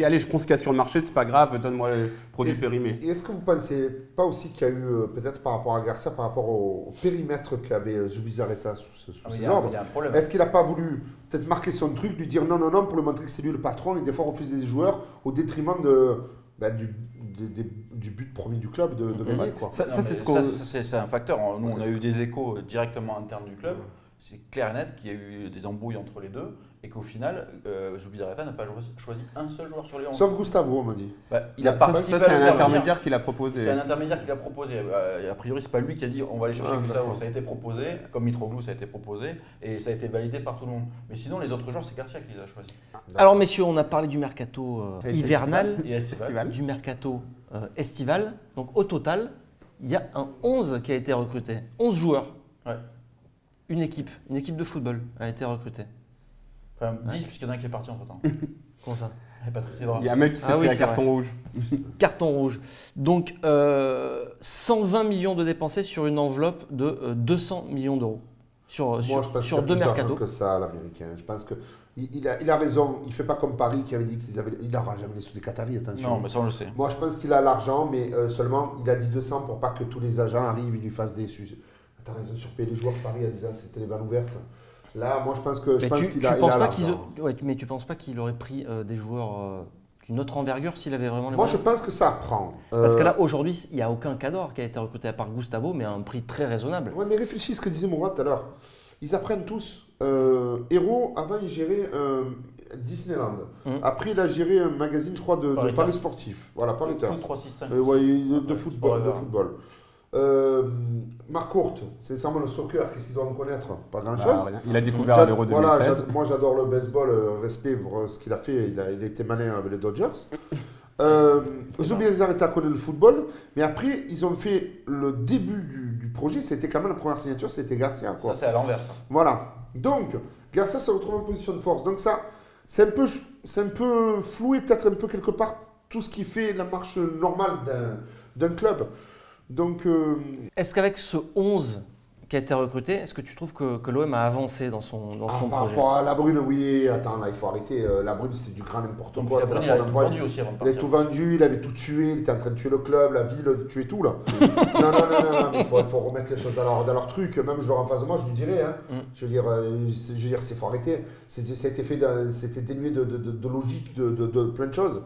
allez, je prends ce qu'il y a sur le marché, c'est pas grave, donne-moi le produit périmé.
Et est-ce que vous pensez pas aussi qu'il y a eu, peut-être par rapport à Garcia, par rapport au périmètre qu'avait Zubizarreta sous ses ordres, est-ce qu'il n'a pas voulu peut-être marquer son truc, lui dire non, pour lui montrer que c'est lui le patron et des fois refuser des joueurs au détriment du but premier du club de gagner. Quoi.
C'est un facteur. Nous, on a eu des échos directement internes du club. C'est clair et net qu'il y a eu des embrouilles entre les deux et qu'au final, Zubizarreta n'a pas choisi un seul joueur sur les 11.
Sauf Gustavo, on m'a dit.
C'est un intermédiaire qu'il a proposé.
C'est un intermédiaire qu'il a proposé. A priori, c'est pas lui qui a dit on va aller chercher Gustavo. Ça a été proposé, comme Mitroglou, ça a été proposé et ça a été validé par tout le monde. Mais sinon, les autres joueurs, c'est Garcia qui les a choisis.
Alors, messieurs, on a parlé du mercato hivernal
et estival.
Du mercato estival. Donc, au total, il y a un 11 qui a été recruté. 11 joueurs.
Ouais.
Une équipe de football a été recrutée.
Enfin, 10 puisqu'il y en a un qui est parti entre temps.
Comment ça?
Il y a un mec qui s'est pris un carton rouge.
Carton rouge. Donc, 120 millions de dépensés sur une enveloppe de 200 millions d'euros. Sur deux mercatos.
Que ça, l'américain. Je pense qu'il a raison. Il ne fait pas comme Paris qui avait dit qu'il n'aura jamais les sous des Qataris. Attention.
Non, mais ça, on le sait.
Moi, je pense qu'il a l'argent, mais seulement, il a dit 200 pour pas que tous les agents arrivent et lui fassent des. T'as raison, surpayer les joueurs de Paris en disant que c'était les vannes ouvertes. Là, moi, je pense qu'il
mais tu penses pas qu'il aurait pris des joueurs d'une autre envergure s'il avait vraiment les
Moi,
moyens?
je pense que ça prend.
Parce que là, aujourd'hui, il n'y a aucun cadre qui a été recruté à part Gustavo, mais à un prix très raisonnable.
Ouais, mais réfléchis à ce que disait Mourad tout à l'heure. Ils apprennent tous. Héros, avant, il gérait Disneyland. Après, il a géré un magazine, je crois, de Paris sportif. Voilà, Paris Turf.
Foot 365.
De football. Marc Courte, c'est sûrement le soccer, qu'est-ce qu'il doit en connaître? Pas grand-chose.
Il a découvert à l'Euro 2016.
Moi j'adore le baseball, respect pour ce qu'il a fait, il a été malin avec les Dodgers. Zubizarreta Arrêta connaît le football, mais après ils ont fait le début du projet, c'était quand même la première signature, c'était Garcia. Quoi.
Ça c'est à l'envers.
Voilà, donc Garcia se retrouve en position de force, donc ça c'est un peu flou et peut-être un peu quelque part tout ce qui fait la marche normale d'un club. Donc,
est-ce qu'avec ce 11 qui a été recruté, est-ce que tu trouves que l'OM a avancé dans son projet?
Par rapport à La Brune, oui, attends, là il faut arrêter. La Brune c'est du grand n'importe quoi.
Il a tout vendu aussi avant de partir.
Il a tout vendu, il avait tout tué, il était en train de tuer le club, la ville, de tuer tout là. non, mais il faut remettre les choses dans leur truc. Même joueur en face de moi, je lui dirais. Hein. Je veux dire, c'est faut arrêter. C'était dénué de logique, de plein de choses.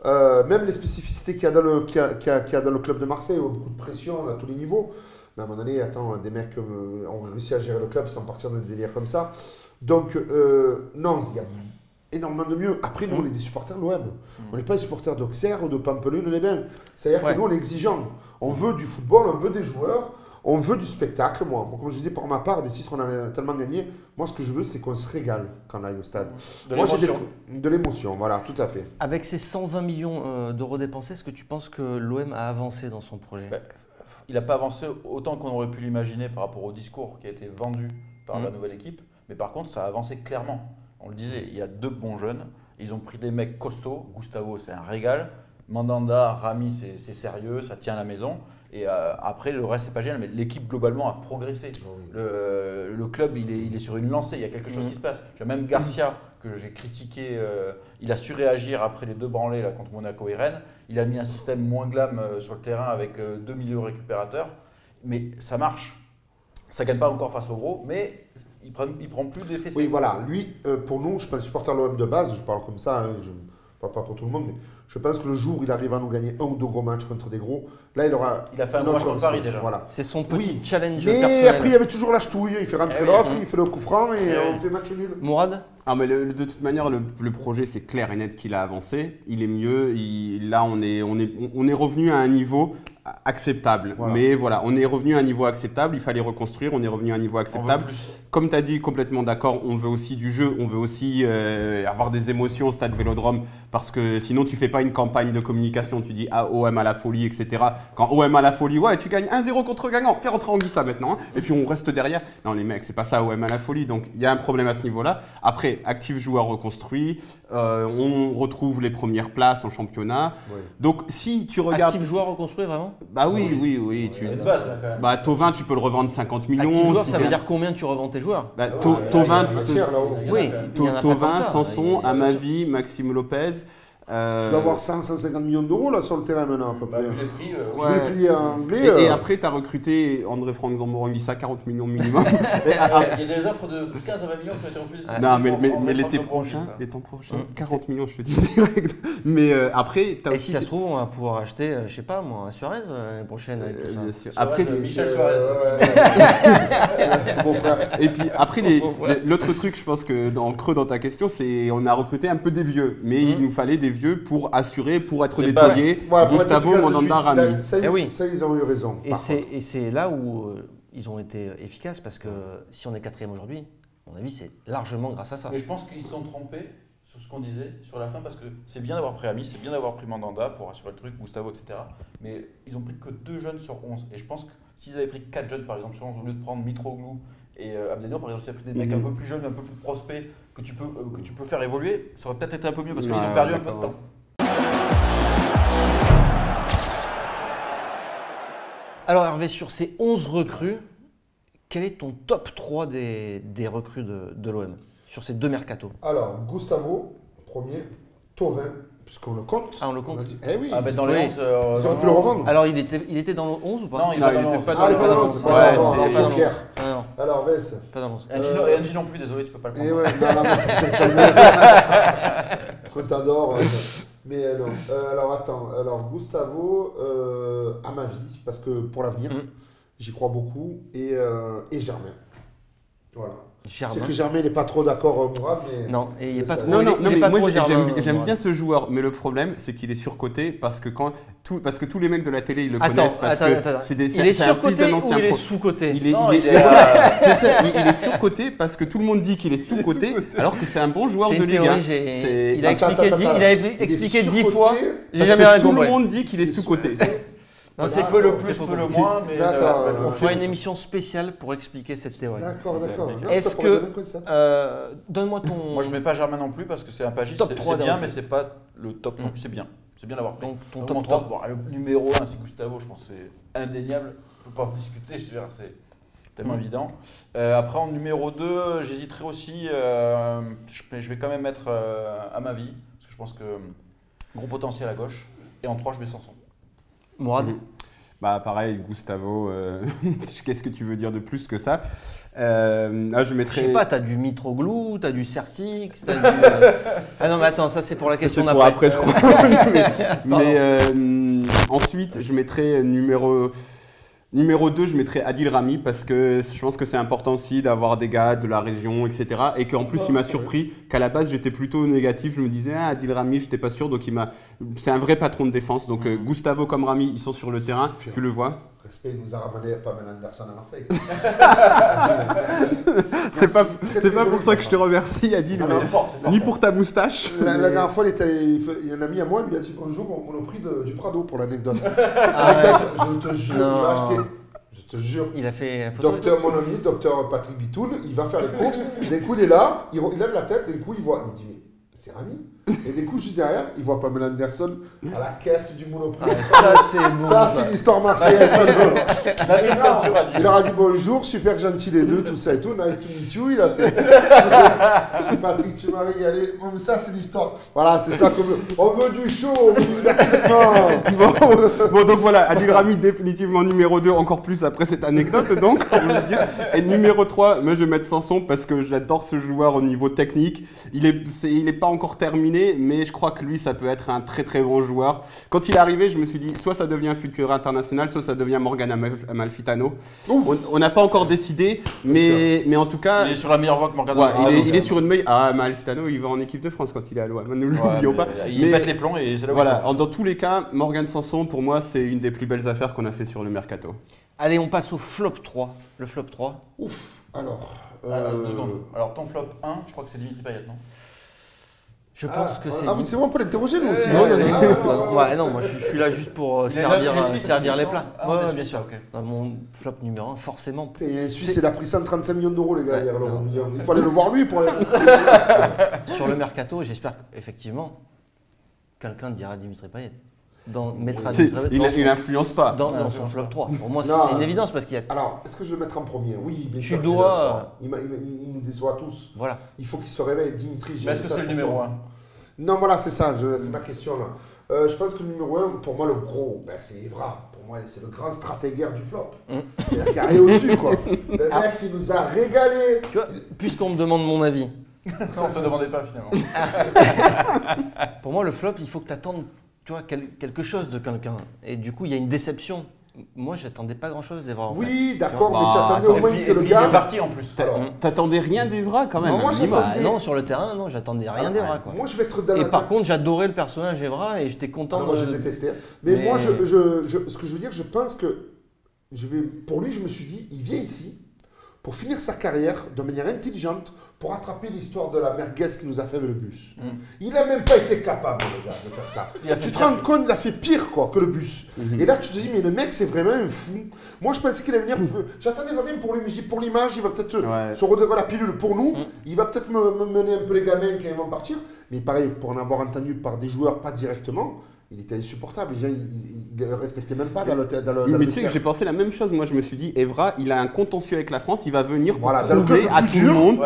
Même les spécificités qu'il y a dans le club de Marseille, beaucoup de pression à tous les niveaux. Mais à un moment donné, attends, des mecs ont réussi à gérer le club sans partir de délire comme ça. Donc, non, il y a énormément de mieux. Après, nous, on est des supporters de l'OM. On n'est pas des supporters d'Auxerre ou de Pampelune-les-Bains. C'est-à-dire que nous, on est exigeants. On veut du football, on veut des joueurs, on veut du spectacle, moi. Comme je dis, pour ma part, des titres, on en a tellement gagné. Moi, ce que je veux, c'est qu'on se régale quand on aille au stade. De l'émotion, voilà, tout à fait.
Avec ces 120 millions d'euros dépensés, est-ce que tu penses que l'OM a avancé dans son projet?
Il n'a pas avancé autant qu'on aurait pu l'imaginer par rapport au discours qui a été vendu par la nouvelle équipe. Mais par contre, ça a avancé clairement. On le disait, il y a 2 bons jeunes. Ils ont pris des mecs costauds. Gustavo, c'est un régal. Mandanda, Rami, c'est sérieux, ça tient à la maison. Et après, le reste, c'est pas génial. Mais l'équipe, globalement, a progressé. Le club, il est sur une lancée. Il y a quelque chose qui se passe. Même Garcia, que j'ai critiqué, il a su réagir après les 2 branlés là, contre Monaco et Rennes. Il a mis un système moins glam sur le terrain avec 2 milieux récupérateurs. Mais ça marche. Ça ne gagne pas encore face au gros, mais il prend plus d'effet.
Oui, voilà. Lui, pour nous, je suis pas un supporter de l'OM de base. Je parle comme ça. Hein, je ne parle pas pour tout le monde. Mais je pense que le jour où il arrive à nous gagner 1 ou 2 gros matchs contre des gros, là, il
a fait un match contre Paris déjà.
Voilà.
C'est son petit challenge
mais
personnel.
Après, il y avait toujours la ch'touille. Il fait rentrer l'autre, il fait le coup franc et on fait match nul.
Mourad?
Mais de toute manière, le projet, c'est clair et net qu'il a avancé. Il est mieux. Là, on est revenu à un niveau acceptable. Voilà. Mais voilà, on est revenu à un niveau acceptable. Il fallait reconstruire. On est revenu à un niveau acceptable. Comme tu as dit, complètement d'accord. On veut aussi du jeu. On veut aussi avoir des émotions au stade Vélodrome. Parce que sinon, tu fais pas une campagne de communication. Tu dis OM à la folie, etc. Quand OM à la folie, ouais, tu gagnes 1-0 contre Guingamp. Fais rentrer Anguissa maintenant. Hein. Et puis on reste derrière. Non, les mecs, c'est pas ça OM à la folie. Donc il y a un problème à ce niveau-là. Après, actif joueur reconstruit. On retrouve les premières places en championnat. Oui. Donc si tu regardes.
Actif joueur reconstruit vraiment?
Bah oui. Thauvin, tu peux le revendre 50 millions.
Actif joueur, ça veut dire combien tu revends tes joueurs?
Thauvin, Sanson, Amavi, Maxime Lopez.
Tu dois avoir 150 millions d'euros là sur le terrain maintenant à peu près.
Vu les prix,
les prix anglais.
Et après, tu as recruté André-Franck Zamboranguissa, 40 millions minimum.
Il y a des offres de 15 à 20 millions qui ont été refusées.
Non, mais l'été prochain, 40 millions, je te dis direct. Mais après, tu as
aussi. Et
aussi.
si ça se trouve, on va pouvoir acheter, je sais pas moi, Suarez l'année prochaine.
Bien sûr.
Après, Michel Suarez.
C'est mon frère.
Et puis après, l'autre truc, je pense que dans le creux dans ta question, c'est on a recruté un peu des vieux. Mais il nous fallait des vieux pour assurer, pour être des tauliers. Gustavo, Mandanda, Rami.
Ça, ils ont eu raison.
Et c'est là où ils ont été efficaces parce que si on est 4e aujourd'hui, à mon avis, c'est largement grâce à ça.
Mais je pense qu'ils se sont trompés sur ce qu'on disait sur la fin parce que c'est bien d'avoir pris Ami, c'est bien d'avoir pris Mandanda pour assurer le truc, Gustavo, etc. Mais ils ont pris que 2 jeunes sur 11. Et je pense que s'ils avaient pris 4 jeunes par exemple sur 11 au lieu de prendre Mitroglou et Abdenour, par exemple, s'ils avaient pris des mecs un peu plus jeunes, un peu plus prospects que tu peux faire évoluer, ça aurait peut-être été un peu mieux parce qu'ils ont perdu un peu de temps.
Alors Hervé, sur ces 11 recrues, quel est ton top 3 des recrues de l'OM sur ces 2 mercatos?
Alors, Gustavo, premier, Thauvin, Puisqu'on le compte.
Ah, on le compte.
a dit, eh oui.
Ah, ben dans les 11.
Ils auraient pu le revendre.
Alors, il était dans le 11 ou pas?
Non, il n'est pas dans le 11.
Ah, il n'est pas dans le 11.
Ouais,
c'est Joker.
Ah, non,
Alors, Vess.
pas dans le 11.
Et Angie non plus, désolé, tu peux pas le prendre.
Et ouais, non, mais c'est je t'adore. Mais non. Alors, attends. Alors, Gustavo, à ma vie, parce que pour l'avenir, j'y crois beaucoup. Et Germain. Voilà. Je sais que Germain n'est pas trop d'accord, Mourad, mais...
Non, et il n'est pas trop...
Non, mais moi
Germain,
j'aime bien ce joueur, mais le problème c'est qu'il est surcoté parce que tous les mecs de la télé ils le connaissent parce que c'est des.
Il est surcoté ou il est sous-coté?
Il est surcoté parce que tout le monde dit qu'il est sous-coté alors que c'est un bon joueur de Ligue 1.
Il a expliqué 10 fois, j'ai jamais rien compris.
Tout le monde dit qu'il est sous-coté.
Non, c'est peu le plus, peu le moins, mais
on fera une émission spéciale pour expliquer cette théorie.
D'accord.
Est-ce que donne-moi ton...
Moi, je mets pas Germain non plus parce que c'est un pagiste, c'est bien, mais c'est pas le top non plus. C'est bien d'avoir pris.
Donc ton top 3.
Le numéro 1, c'est Gustavo, je pense que c'est indéniable. On peut pas en discuter, c'est tellement évident. Après, en numéro 2, j'hésiterai aussi, je vais quand même mettre Amavi, parce que je pense que gros potentiel à gauche. Et en 3, je mets Sanson.
Mourad?
Bah pareil, Gustavo, qu'est-ce que tu veux dire de plus que ça? Je mettrais...
Je sais pas, t'as du Mitroglou, t'as du Certix, t'as du... Ah non mais attends, ça c'est pour la question d'après.
Après, je crois. mais ensuite, je mettrais Numéro 2, je mettrais Adil Rami parce que je pense que c'est important aussi d'avoir des gars de la région, etc. Et qu'en plus, il m'a surpris qu'à la base, j'étais plutôt négatif. Je me disais, Adil Rami, je n'étais pas sûr. Donc, c'est un vrai patron de défense. Donc, Gustavo comme Rami, ils sont sur le terrain. Puis, tu le vois.
Respect, il nous a ramené Pamela Anderson à Marseille.
C'est pas pour ça que je te remercie, Adil.
Non,
c'est fort, ni pour ta moustache.
La dernière fois, il y a un ami à moi, lui a dit bonjour au Monoprix du Prado pour l'anecdote. Je te jure, il va acheter. Je te jure.
Il a fait photo.
Docteur mon ami, docteur Patrick Bitoun, il va faire les courses. D'un coup, il est là, il lève la tête, d'un coup, il voit. Il me dit, mais c'est Rami. Et du coup, juste derrière, il voit Pamela Anderson à la caisse du Monoprix.
Ça, c'est bon.
Ça, c'est l'histoire marseillaise. Il leur a dit bonjour, super gentil les deux, tout ça et tout. Nice to meet you. Il a fait. Je sais Patrick, tu m'as régalé. Bon, mais ça, c'est l'histoire. Voilà, c'est ça qu'on veut. On veut du show, on veut du divertissement.
Bon, donc voilà, Adil Rami, définitivement numéro 2, encore plus après cette anecdote, donc. Et numéro 3, moi, je vais mettre Sanson parce que j'adore ce joueur au niveau technique. Il est pas encore terminé. Mais je crois que lui, ça peut être un très très bon joueur. Quand il est arrivé, je me suis dit, soit ça devient futur international, soit ça devient Morgan Amalfitano. On n'a pas encore décidé, mais en tout cas...
Il est sur la meilleure voie que Morgan
Amalfitano. Il est sur une meilleure... Ah, Amalfitano, il va en équipe de France quand il est à l'OM, ne l'oublions pas.
Il pète les plombs et c'est là où
voilà, dans tous les cas, Morgan Sanson, pour moi, c'est une des plus belles affaires qu'on a fait sur le mercato.
Allez, on passe au flop 3. Le flop 3.
Ouf, alors...
2 secondes. Alors ton flop 1, je crois que c'est Dimitri Payet, non?
Je pense que c'est.
Ah oui, c'est bon, on peut l'interroger nous aussi.
Non, moi je suis là juste pour servir les plats.
Ouais,
bien sûr. Mon flop numéro 1, forcément.
Et un Suisse, il a pris 135 millions d'euros, les gars, hier. Il fallait le voir lui pour aller.
Sur le mercato, j'espère qu'effectivement, quelqu'un dira Dimitri Payet.
Il n'influence pas.
Dans son flop 3. Pour moi, c'est une évidence parce qu'il y a.
Alors, est-ce que je vais le mettre en premier? Oui, bien
sûr. Tu dois.
Il nous déçoit tous.
Voilà.
Il faut qu'il se réveille, Dimitri.
Mais est-ce que c'est le numéro 1?
Non, voilà, c'est ça. C'est ma question là. Je pense que le numéro 1, pour moi, le gros, c'est Evra. Pour moi, c'est le grand stratégaire du flop. C'est-à-dire qu'il arrive au-dessus, quoi. Le mec, il nous a régalé.
Tu vois, puisqu'on me demande mon avis.
Non, on ne te demandait pas finalement.
Pour moi, le flop, il faut que tu attendes. Tu vois, quelque chose de quelqu'un. Et du coup, il y a une déception. Moi, j'attendais pas grand-chose d'Evra.
Oui, d'accord, mais tu attendais au moins que le gars...
Il est parti en plus.
T'attendais rien d'Evra quand même.
Non, moi,
non, sur le terrain, non, j'attendais rien d'Evra.
Moi, je vais être dans
Et par contre, j'adorais le personnage Evra et j'étais content de...
Moi, je détestais. Mais moi, ce que je veux dire, je pense que... Pour lui, je me suis dit, il vient ici pour finir sa carrière de manière intelligente, pour attraper l'histoire de la merguez qui nous a fait avec le bus. Il n'a même pas été capable, le gars, de faire ça. Tu te rends compte, il a fait pire que le bus. Et là, tu te dis, mais le mec, c'est vraiment un fou. Moi, je pensais qu'il allait venir... J'attendais vraiment pour lui, mais pour l'image, il va peut-être se redérouler la pilule pour nous. Il va peut-être me mener un peu les gamins quand ils vont partir. Mais pareil, pour en avoir entendu par des joueurs, pas directement... Il était insupportable, les gens, ils ne le respectaient même pas dans le
mais tu sais que j'ai pensé la même chose, moi je me suis dit, Evra, il a un contentieux avec la France, il va venir pour prouver à tout le monde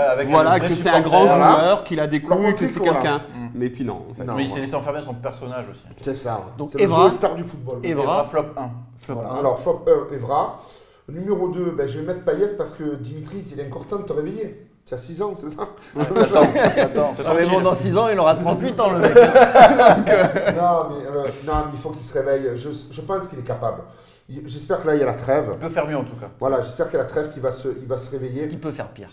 que c'est un grand joueur, qu'il a des couilles, que c'est quelqu'un. mais puis non. En fait.
Non.
Mais il s'est laissé enfermer son personnage aussi.
C'est ça.
Donc,
c'est le
Evra-
joueur star du football.
Evra,
Flop 1.
Flop
Voilà.
1.
Alors, flop 1, Evra. Numéro 2, ben, je vais mettre Payet parce que Dimitri, il est encore temps de te réveiller. Tu as 6 ans, c'est ça?
Attends,
Ah, mais bon, dans 6 ans, il aura 38 ans, le mec.
Non, mais il faut qu'il se réveille. Je pense qu'il est capable. J'espère que là, il y a la trêve.
Il peut faire mieux en tout cas.
Voilà, j'espère qu'il y a la trêve, qu'il va se réveiller.
Est-ce qu'il peut faire pire?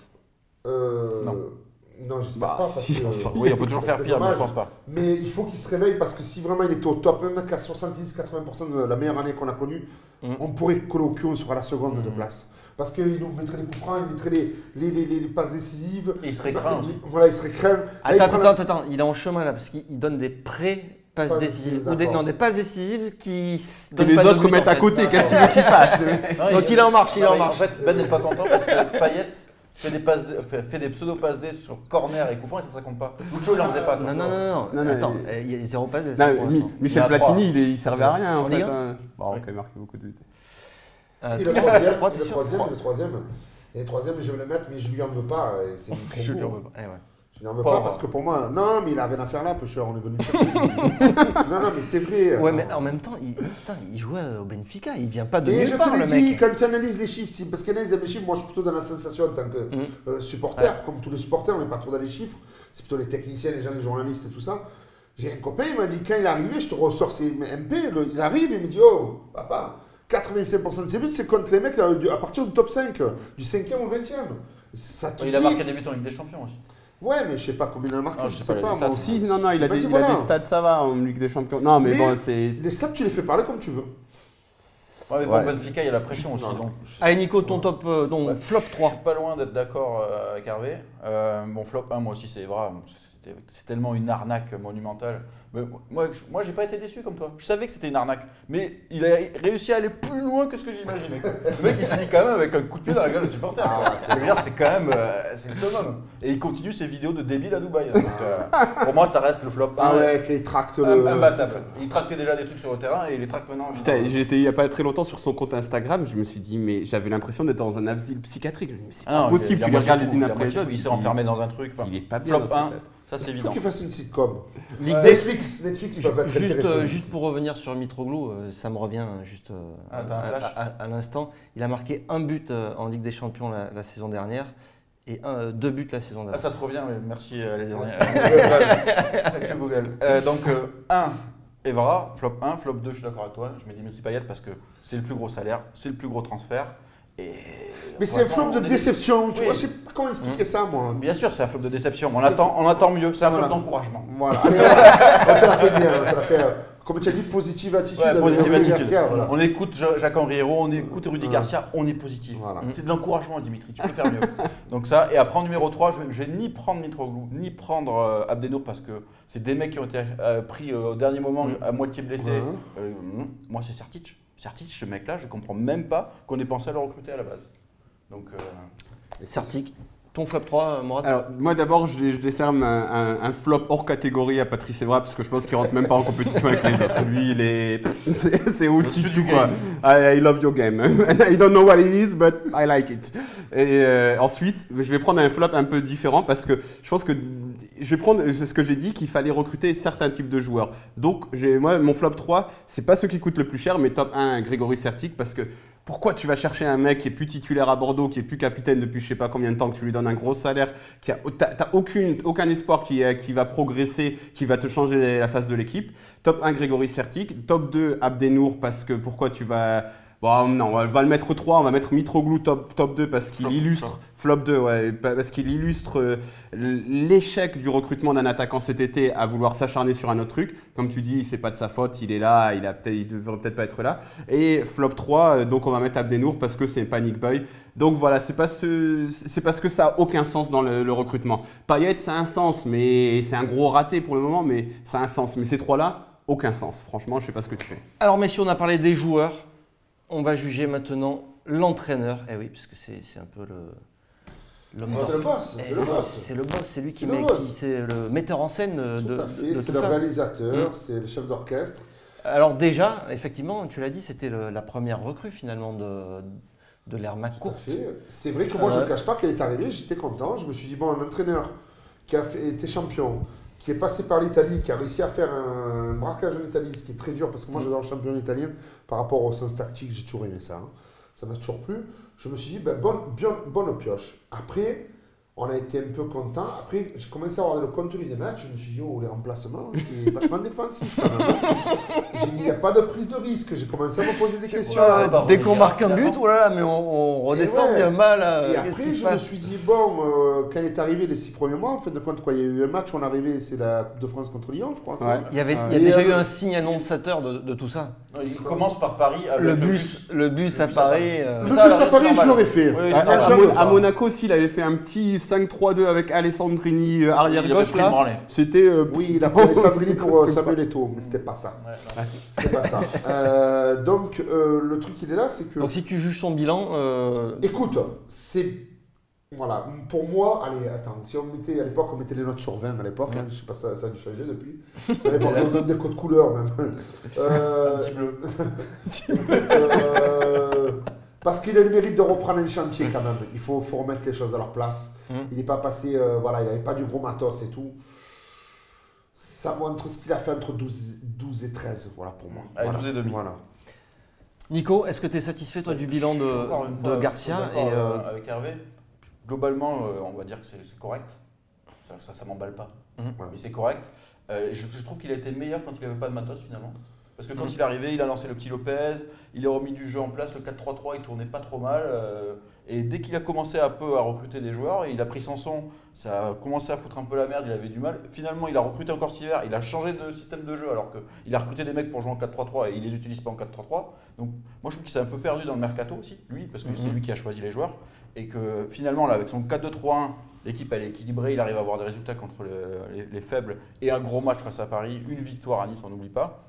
Non, j'espère
Bah,
pas. Parce
si,
que,
enfin,
Oui, on peut toujours
ça
faire
serait
pire, mais je
dommage.
pense pas.
Mais il faut qu'il se réveille parce que si vraiment il était au top, même qu'à 70-80% de la meilleure année qu'on a connue, on pourrait coller au cul, on sera à la seconde de place. Parce qu'il nous mettrait les coups francs, il mettrait les passes décisives.
Et il serait craint aussi.
Voilà, il serait craint.
Attends, il est en chemin là, parce qu'il donne des pré-passes
Passes
décisives.
décisives,
Ou
d'accord.
des passes décisives qui
Que
donnent
les
pas de
autres
but,
mettent
en
à
fait.
côté, qu'est-ce que tu veux qu'il fasse le mec?
Non,
Donc il est en marche, il est en
mais
marche.
En fait, Ben n'est pas content parce que Payet fait des pseudo-passes D sur corner et coup franc et ça compte pas. Lucho, il en faisait pas.
Non,
Non,
attends,
il-
il y a 0 passes décisives.
Non,
pour l'instant.
Michel
Il y en a
Platini, il servait à rien en
En
fait.
Ligue un
hein. Bon, il a marqué beaucoup de buts.
Et le troisième,
Trois,
et
t'es
le
sûr?
troisième, le troisième. Et le troisième, je vais le mettre, mais je lui en veux pas. Et c'est
Je lui en
trop
veux
beau.
pas. Eh ouais.
Je lui en veux
Pas
pas
moi.
parce que pour moi, non, mais il a rien à faire là, pêcheur, on est venu le chercher. non, mais c'est vrai.
Ouais, mais en même temps, il jouait au Benfica, il vient pas de
Et
nulle
je
part,
te
le
l'ai dit,
mec.
quand tu analyses les chiffres, parce qu'il y en a qui aiment les chiffres, moi je suis plutôt dans la sensation en tant que supporter, comme tous les supporters, on n'est pas trop dans les chiffres, c'est plutôt les techniciens, les gens, les journalistes et tout ça. J'ai un copain, il m'a dit, quand il est arrivé, je te ressors ses MP, il arrive, il me dit, oh, papa, 85% de ses buts, c'est contre les mecs à partir du top 5, du 5e au 20e. Ça te
Il a
dit-
marqué des buts en Ligue des Champions aussi.
Ouais, mais je sais pas combien il en a marqué,
Ah,
je
je sais
sais
pas,
pas.
les
moi.
stats.
Si, non, il a
Mais
des
voilà.
stats, ça va en Ligue des Champions. Non, mais bon, c'est.
Les stats, tu les fais parler comme tu veux.
Ouais, mais bon,
Ouais.
Benfica, il y a la pression aussi.
Non.
Donc,
Allez, Nico, ton top, donc
Ouais.
flop
Je
3.
suis pas loin d'être d'accord avec Hervé. Mon flop 1, moi aussi, c'est Evra. C'est tellement une arnaque monumentale. Mais moi, j'ai pas été déçu comme toi. Je savais que c'était une arnaque. Mais il a réussi à aller plus loin que ce que j'imaginais. Le mec, il finit quand même avec un coup de pied dans la gueule du supporter. Je veux dire, c'est quand même c'est le summum. Et il continue ses vidéos de débile à Dubaï. Donc, pour moi, ça reste le flop 1.
Ah ouais, qu'il tracte le.
Imbattable. Il tractait déjà des trucs sur le terrain et il les traque maintenant.
Putain, j'ai été il y a pas très longtemps sur son compte Instagram, je me suis dit, mais j'avais l'impression d'être dans un asile psychiatrique. Je me dis, mais c'est pas possible, tu les regardes les unes après les autres.
Il s'est enfermé dans un truc. Enfin,
Il est pas bien.
flop
dans
1,
cette tête.
ça c'est
Il faut
évident.
qu'il fasse une sitcom.
Ligue des...
Netflix peuvent être intéressants.
Juste pour revenir sur Mitroglou, ça me revient juste
Ah, t'as un flash
à l'instant. Il a marqué un but en Ligue des Champions la saison dernière et 2 buts la saison
Ah,
dernière.
ça te revient, mais merci les derniers. C'est Google. Donc, 1, Evra, flop 1, flop 2, je suis d'accord avec toi. Je mets Dimitri Payet parce que c'est le plus gros salaire, c'est le plus gros transfert. Et
Mais c'est un flop de déception, tu
Oui.
vois, je sais pas comment expliquer ça, moi.
Bien sûr, c'est un flop de déception. mais
C'est-
On attend mieux. C'est un flop
Voilà.
d'encouragement.
Voilà, allez, voilà. On te l'a fait bien, on te l'a fait, comme tu as dit, positive attitude.
Ouais,
avec
positive
Rudy
attitude.
Garcia, voilà.
On écoute Jacques-Henri Hérault, on écoute Rudy
Ouais.
Garcia, on est positif.
Voilà.
C'est de l'encouragement, Dimitri, tu peux faire mieux. Donc ça, et après en numéro 3, je vais ni prendre Mitroglou, ni prendre Abdenour parce que c'est des mecs qui ont été pris au dernier moment à moitié blessés.
Ouais.
Moi, c'est Sertic. Sertic, ce mec-là, je comprends même pas qu'on ait pensé à le recruter à la base. Donc,
Certic. Ton flop 3, Mourad?
Alors, moi d'abord, je décerne un flop hors catégorie à Patrice Evra parce que je pense qu'il rentre même pas en compétition avec les autres. Lui, il est. C'est au-dessus de
Au-dessus
tout
du
quoi. I love your game. I don't know what it is, but I like it. Et ensuite, je vais prendre un flop un peu différent parce que je pense que. Je vais prendre ce que j'ai dit qu'il fallait recruter certains types de joueurs. Donc, moi, mon flop 3, c'est pas ceux qui coûtent le plus cher, mais top 1, Grégory Sertic parce que. Pourquoi tu vas chercher un mec qui est plus titulaire à Bordeaux, qui est plus capitaine depuis je sais pas combien de temps, que tu lui donnes un gros salaire, t'as aucun espoir qui va progresser, qui va te changer la face de l'équipe. Top 1 Grégory Sertic, top 2 Abdenour parce que pourquoi tu vas... Bon non, on va le mettre 3, on va mettre Mitroglou top 2 parce qu'il illustre... Flop 2, ouais, parce qu'il illustre l'échec du recrutement d'un attaquant cet été à vouloir s'acharner sur un autre truc. Comme tu dis, c'est pas de sa faute, il est là, il devrait peut-être pas être là. Et flop 3, donc on va mettre Abdenour parce que c'est un panic boy. Donc voilà, c'est parce que ça a aucun sens dans le recrutement. Payet, ça a un sens, mais c'est un gros raté pour le moment, mais ça a un sens. Mais ces trois-là, aucun sens. Franchement, je sais pas ce que tu fais.
Alors messieurs, on a parlé des joueurs. On va juger maintenant l'entraîneur. Eh oui, puisque c'est un peu l'homme
C'est le boss, c'est le boss.
C'est le boss, c'est lui qui
C'est le
met,
boss.
c'est le metteur en scène
Tout
de
à fait,
de
c'est
tout
le
ça.
réalisateur, c'est le chef d'orchestre.
Alors déjà, effectivement, tu l'as dit, c'était la première recrue finalement de l'ère
Tout à
McCourt.
fait. C'est vrai que moi, je ne cache pas qu'elle est arrivée, j'étais content. Je me suis dit, bon, un entraîneur qui a été champion, qui est passé par l'Italie, qui a réussi à faire un braquage en Italie, ce qui est très dur parce que moi j'adore le championnat italien par rapport au sens tactique, j'ai toujours aimé ça. Hein. Ça m'a toujours plu. Je me suis dit, ben, bonne pioche. Après, on a été un peu content. Après, j'ai commencé à voir le contenu des matchs. Je me suis dit, oh, les remplacements, c'est vachement défensif quand même. Il n'y a pas de prise de risque. J'ai commencé à me poser des questions.
Dès qu'on marque un but, oh là là, mais on redescend bien mal.
Et après, je me suis dit, bon, quand il est arrivé les 6 premiers mois, en fin de compte, quoi, il y a eu un match, on est arrivé, c'est la Coupe de France contre Lyon, je crois.
Ouais. Il y a déjà eu un signe annonçateur de tout ça.
Non, il commence par Paris. Avec
le bus à Paris.
Le bus à Paris, je l'aurais fait.
Oui,
à Monaco, s'il avait fait un petit 5-3-2 avec Alessandrini arrière-gauche, là, c'était...
oui, il a pris Alessandrini pour Samuel Eto'o, mais c'était pas ça.
Ouais,
c'est pas ça. Donc, le truc, il est là, c'est que...
Donc, si tu juges son bilan...
Écoute, c'est... Voilà, pour moi, allez, attends, si on mettait, à l'époque, on mettait les notes sur 20 à l'époque, hein, je sais pas, ça a dû changer depuis. À l'époque, on donne des codes couleurs même.
Un petit bleu.
Parce qu'il a le mérite de reprendre un chantier quand même. Il faut remettre les choses à leur place. Il n'est pas passé, voilà, il n'y avait pas du gros matos et tout. Ça montre ce qu'il a fait entre 12 et 13, voilà pour moi.
Avec
voilà,
12 et demi.
Voilà.
Nico, est-ce que tu es satisfait toi du bilan de Garcia
avec Hervé, globalement, on va dire que c'est correct. Ça m'emballe pas. Mais c'est correct. Je trouve qu'il a été meilleur quand il n'avait pas de matos finalement. Parce que quand il est arrivé, il a lancé le petit Lopez, il a remis du jeu en place, le 4-3-3, il tournait pas trop mal. Et dès qu'il a commencé un peu à recruter des joueurs, il a pris Sanson, ça a commencé à foutre un peu la merde, il avait du mal. Finalement, il a recruté encore Siver, il a changé de système de jeu alors qu'il a recruté des mecs pour jouer en 4-3-3 et il les utilise pas en 4-3-3. Donc moi je trouve qu'il s'est un peu perdu dans le mercato aussi, lui, parce que c'est lui qui a choisi les joueurs. Et que finalement, là, avec son 4-2-3-1, l'équipe elle est équilibrée, il arrive à avoir des résultats contre les faibles et un gros match face à Paris, une victoire à Nice, on n'oublie pas.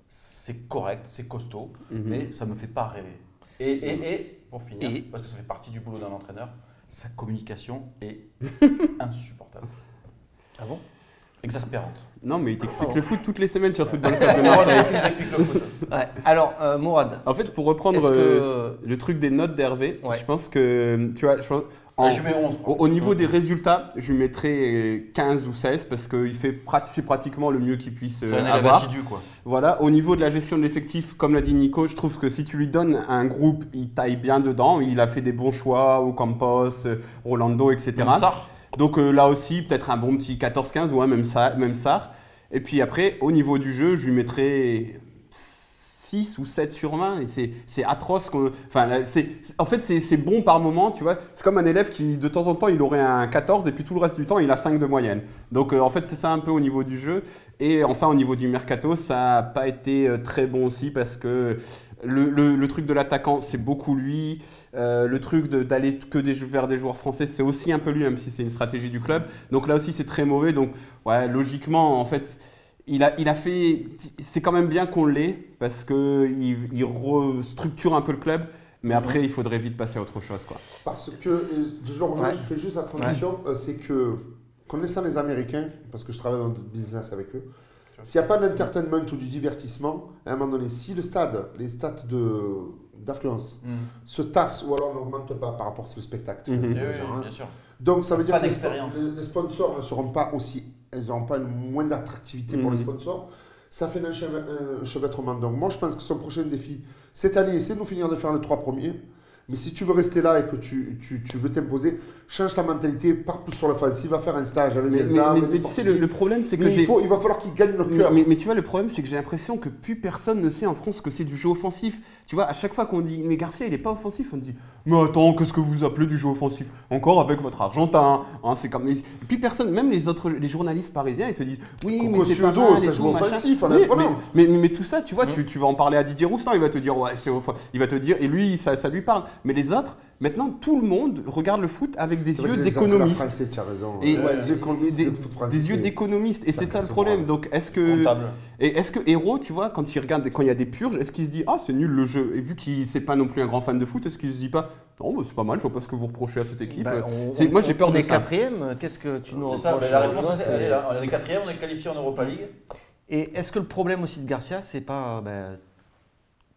C'est correct, c'est costaud, mais ça ne me fait pas rêver. Et pour finir, parce que ça fait partie du boulot d'un entraîneur, sa communication est insupportable.
Ah bon?
Exaspérante.
Non, mais il t'explique le foot toutes les semaines sur Football Club de Marseille.
Il nous explique le foot.
Ouais. Alors, Mourad.
En fait, pour reprendre le truc des notes d'Hervé, je pense que, tu vois,
je mets 11.
Au niveau des résultats, je lui mettrais 15 ou 16 parce que c'est pratiquement le mieux qu'il puisse avoir.
Assidu, quoi.
Voilà. Au niveau de la gestion de l'effectif, comme l'a dit Nico, je trouve que si tu lui donnes un groupe, il taille bien dedans. Il a fait des bons choix, Ocampos, Rolando, etc. Donc là aussi, peut-être un bon petit 14-15 ou même Sarr. Et puis après, au niveau du jeu, je lui mettrais 6 ou 7 sur 20. Et c'est atroce. En fait, c'est bon par moment, tu vois. C'est comme un élève qui, de temps en temps, il aurait un 14 et puis tout le reste du temps, il a 5 de moyenne. Donc en fait, c'est ça un peu au niveau du jeu. Et enfin, au niveau du mercato, ça n'a pas été très bon aussi parce que le truc de l'attaquant, c'est beaucoup lui. Le truc d'aller vers des joueurs français, c'est aussi un peu lui, même si c'est une stratégie du club. Donc là aussi, c'est très mauvais. Donc, ouais, logiquement, en fait, il a fait. C'est quand même bien qu'on l'ait parce qu'il restructure un peu le club. Mais après, il faudrait vite passer à autre chose, quoi.
Parce que, je fais juste la transition, c'est que, connaissant les Américains, parce que je travaille dans le business avec eux, s'il n'y a pas d'entertainment ou du divertissement, à un moment donné, si les stades d'affluence se tassent ou alors n'augmentent pas par rapport au spectacle.
Bien sûr.
Donc ça veut dire que
les
sponsors ne seront pas aussi, ils n'auront pas moins d'attractivité pour les sponsors. Ça fait un enchevêtrement. Donc moi je pense que son prochain défi, cette année, c'est de nous finir de faire les 3 premiers. Mais si tu veux rester là et que tu veux t'imposer, change ta mentalité, pars plus sur l'offensive, va faire un stage avec les armes.
Mais tu sais, le problème, c'est que
il va falloir qu'il gagne le cœur.
Mais tu vois, le problème, c'est que j'ai l'impression que plus personne ne sait en France que c'est du jeu offensif. Tu vois, à chaque fois qu'on dit, mais Garcia, il n'est pas offensif, on dit, mais attends, qu'est-ce que vous appelez du jeu offensif? Encore avec votre Argentin. Hein, c'est comme... Et puis personne, même les journalistes parisiens, ils te disent, oui, mais c'est pas mal,
ça joue offensif.
Mais tout ça, tu vois, tu vas en parler à Didier Roustan, il va te dire, ouais, il va te dire, et lui, ça lui parle. Mais les autres, maintenant, tout le monde regarde le foot avec des yeux d'économiste.
Français, tu as raison.
Des yeux d'économiste. Et c'est ça le problème. Donc, est-ce que Hérault, tu vois, quand il y a des purges, est-ce qu'il se dit, ah, c'est nul le jeu? Et vu qu'il n'est pas non plus un grand fan de foot, est-ce qu'il se dit pas, non, c'est pas mal, je vois pas ce que vous reprochez à cette équipe.
Moi, j'ai peur des quatrièmes. Qu'est-ce que tu nous reproches?
La réponse, elle est là. On est quatrième, on est qualifié en Europa League.
Et est-ce que le problème aussi de Garcia, c'est pas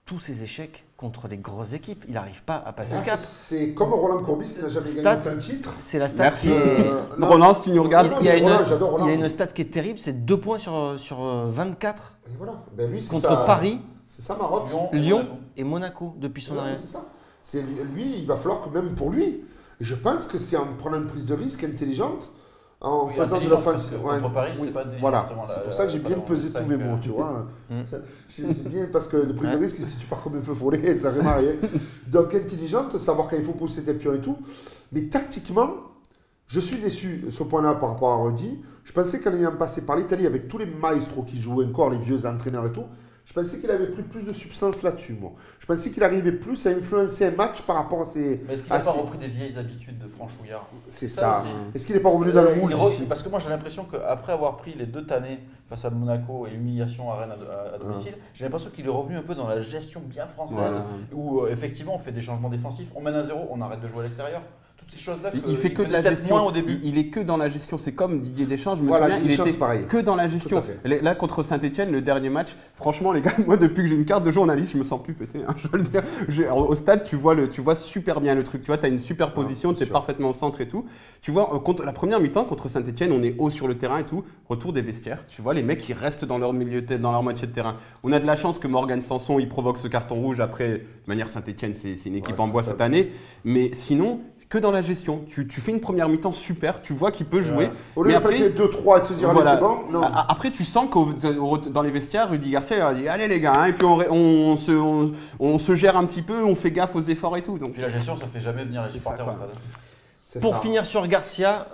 tous ses échecs contre les grosses équipes. Il n'arrive pas à passer le cap.
C'est comme Roland Courbis qui n'a jamais gagné aucun titre.
C'est la stat
Merci.
qui est...
Roland, si tu nous regardes,
il y a une stat qui est terrible, c'est 2 points sur 24
et voilà. Ben lui,
contre Paris,
c'est ça Maroc,
Lyon et Monaco depuis son arrivée.
C'est ça. Lui, il va falloir que même pour lui, je pense que c'est en prenant une prise de risque intelligente, en faisant de l'offensive.
Contre Paris, c'était pas
voilà, c'est pour ça que j'ai bien pesé tous mes mots, tu vois. C'est bien parce que le prise de risque, si tu pars comme un feu follet, ça ne rien. Donc intelligente, savoir quand il faut pousser tes pions et tout. Mais tactiquement, je suis déçu ce point-là par rapport à Rudy. Je pensais qu'en ayant passé par l'Italie avec tous les maestros qui jouaient encore, les vieux entraîneurs et tout, je pensais qu'il avait pris plus de substance là-dessus, moi. Je pensais qu'il arrivait plus à influencer un match par rapport à ses...
Mais est-ce qu'il n'a pas repris des vieilles habitudes de franchouillard?
C'est ça. Est-ce qu'il n'est pas revenu dans le moule ici?
Parce que moi, j'ai l'impression qu'après avoir pris les 2 tannés face à Monaco et l'humiliation à Rennes à domicile, j'ai l'impression qu'il est revenu un peu dans la gestion bien française, où effectivement, on fait des changements défensifs, on mène à 0, on arrête de jouer à l'extérieur. Toutes ces choses-là,
il fait que de la gestion au début. Il est que dans la gestion. C'est comme Didier Deschamps. Je me souviens, il était que dans la gestion. Là, contre Saint-Etienne, le dernier match, franchement, les gars, moi, depuis que j'ai une carte de journaliste, je me sens plus pété. Hein, je veux le dire. Au stade, tu vois super bien le truc. Tu vois, tu as une super position, tu es parfaitement au centre et tout. Tu vois, contre la première mi-temps, contre Saint-Etienne, on est haut sur le terrain et tout. Retour des vestiaires. Tu vois, les mecs, ils restent dans leur milieu, dans leur moitié de terrain. On a de la chance que Morgan Sanson, il provoque ce carton rouge. Après, de manière, Saint-Etienne, c'est une équipe en bois cette année. Mais sinon, que dans la gestion. Tu fais une première mi-temps super, tu vois qu'il peut jouer.
Au lieu d'appeler 2-3 et de se dire allez, c'est bon, non.
Après, tu sens que dans les vestiaires, Rudy Garcia il a dit allez les gars, hein, et puis on se gère un petit peu, on fait gaffe aux efforts et tout. Donc,
puis la gestion, ça fait jamais venir les supporters au stade.
Pour finir sur Garcia,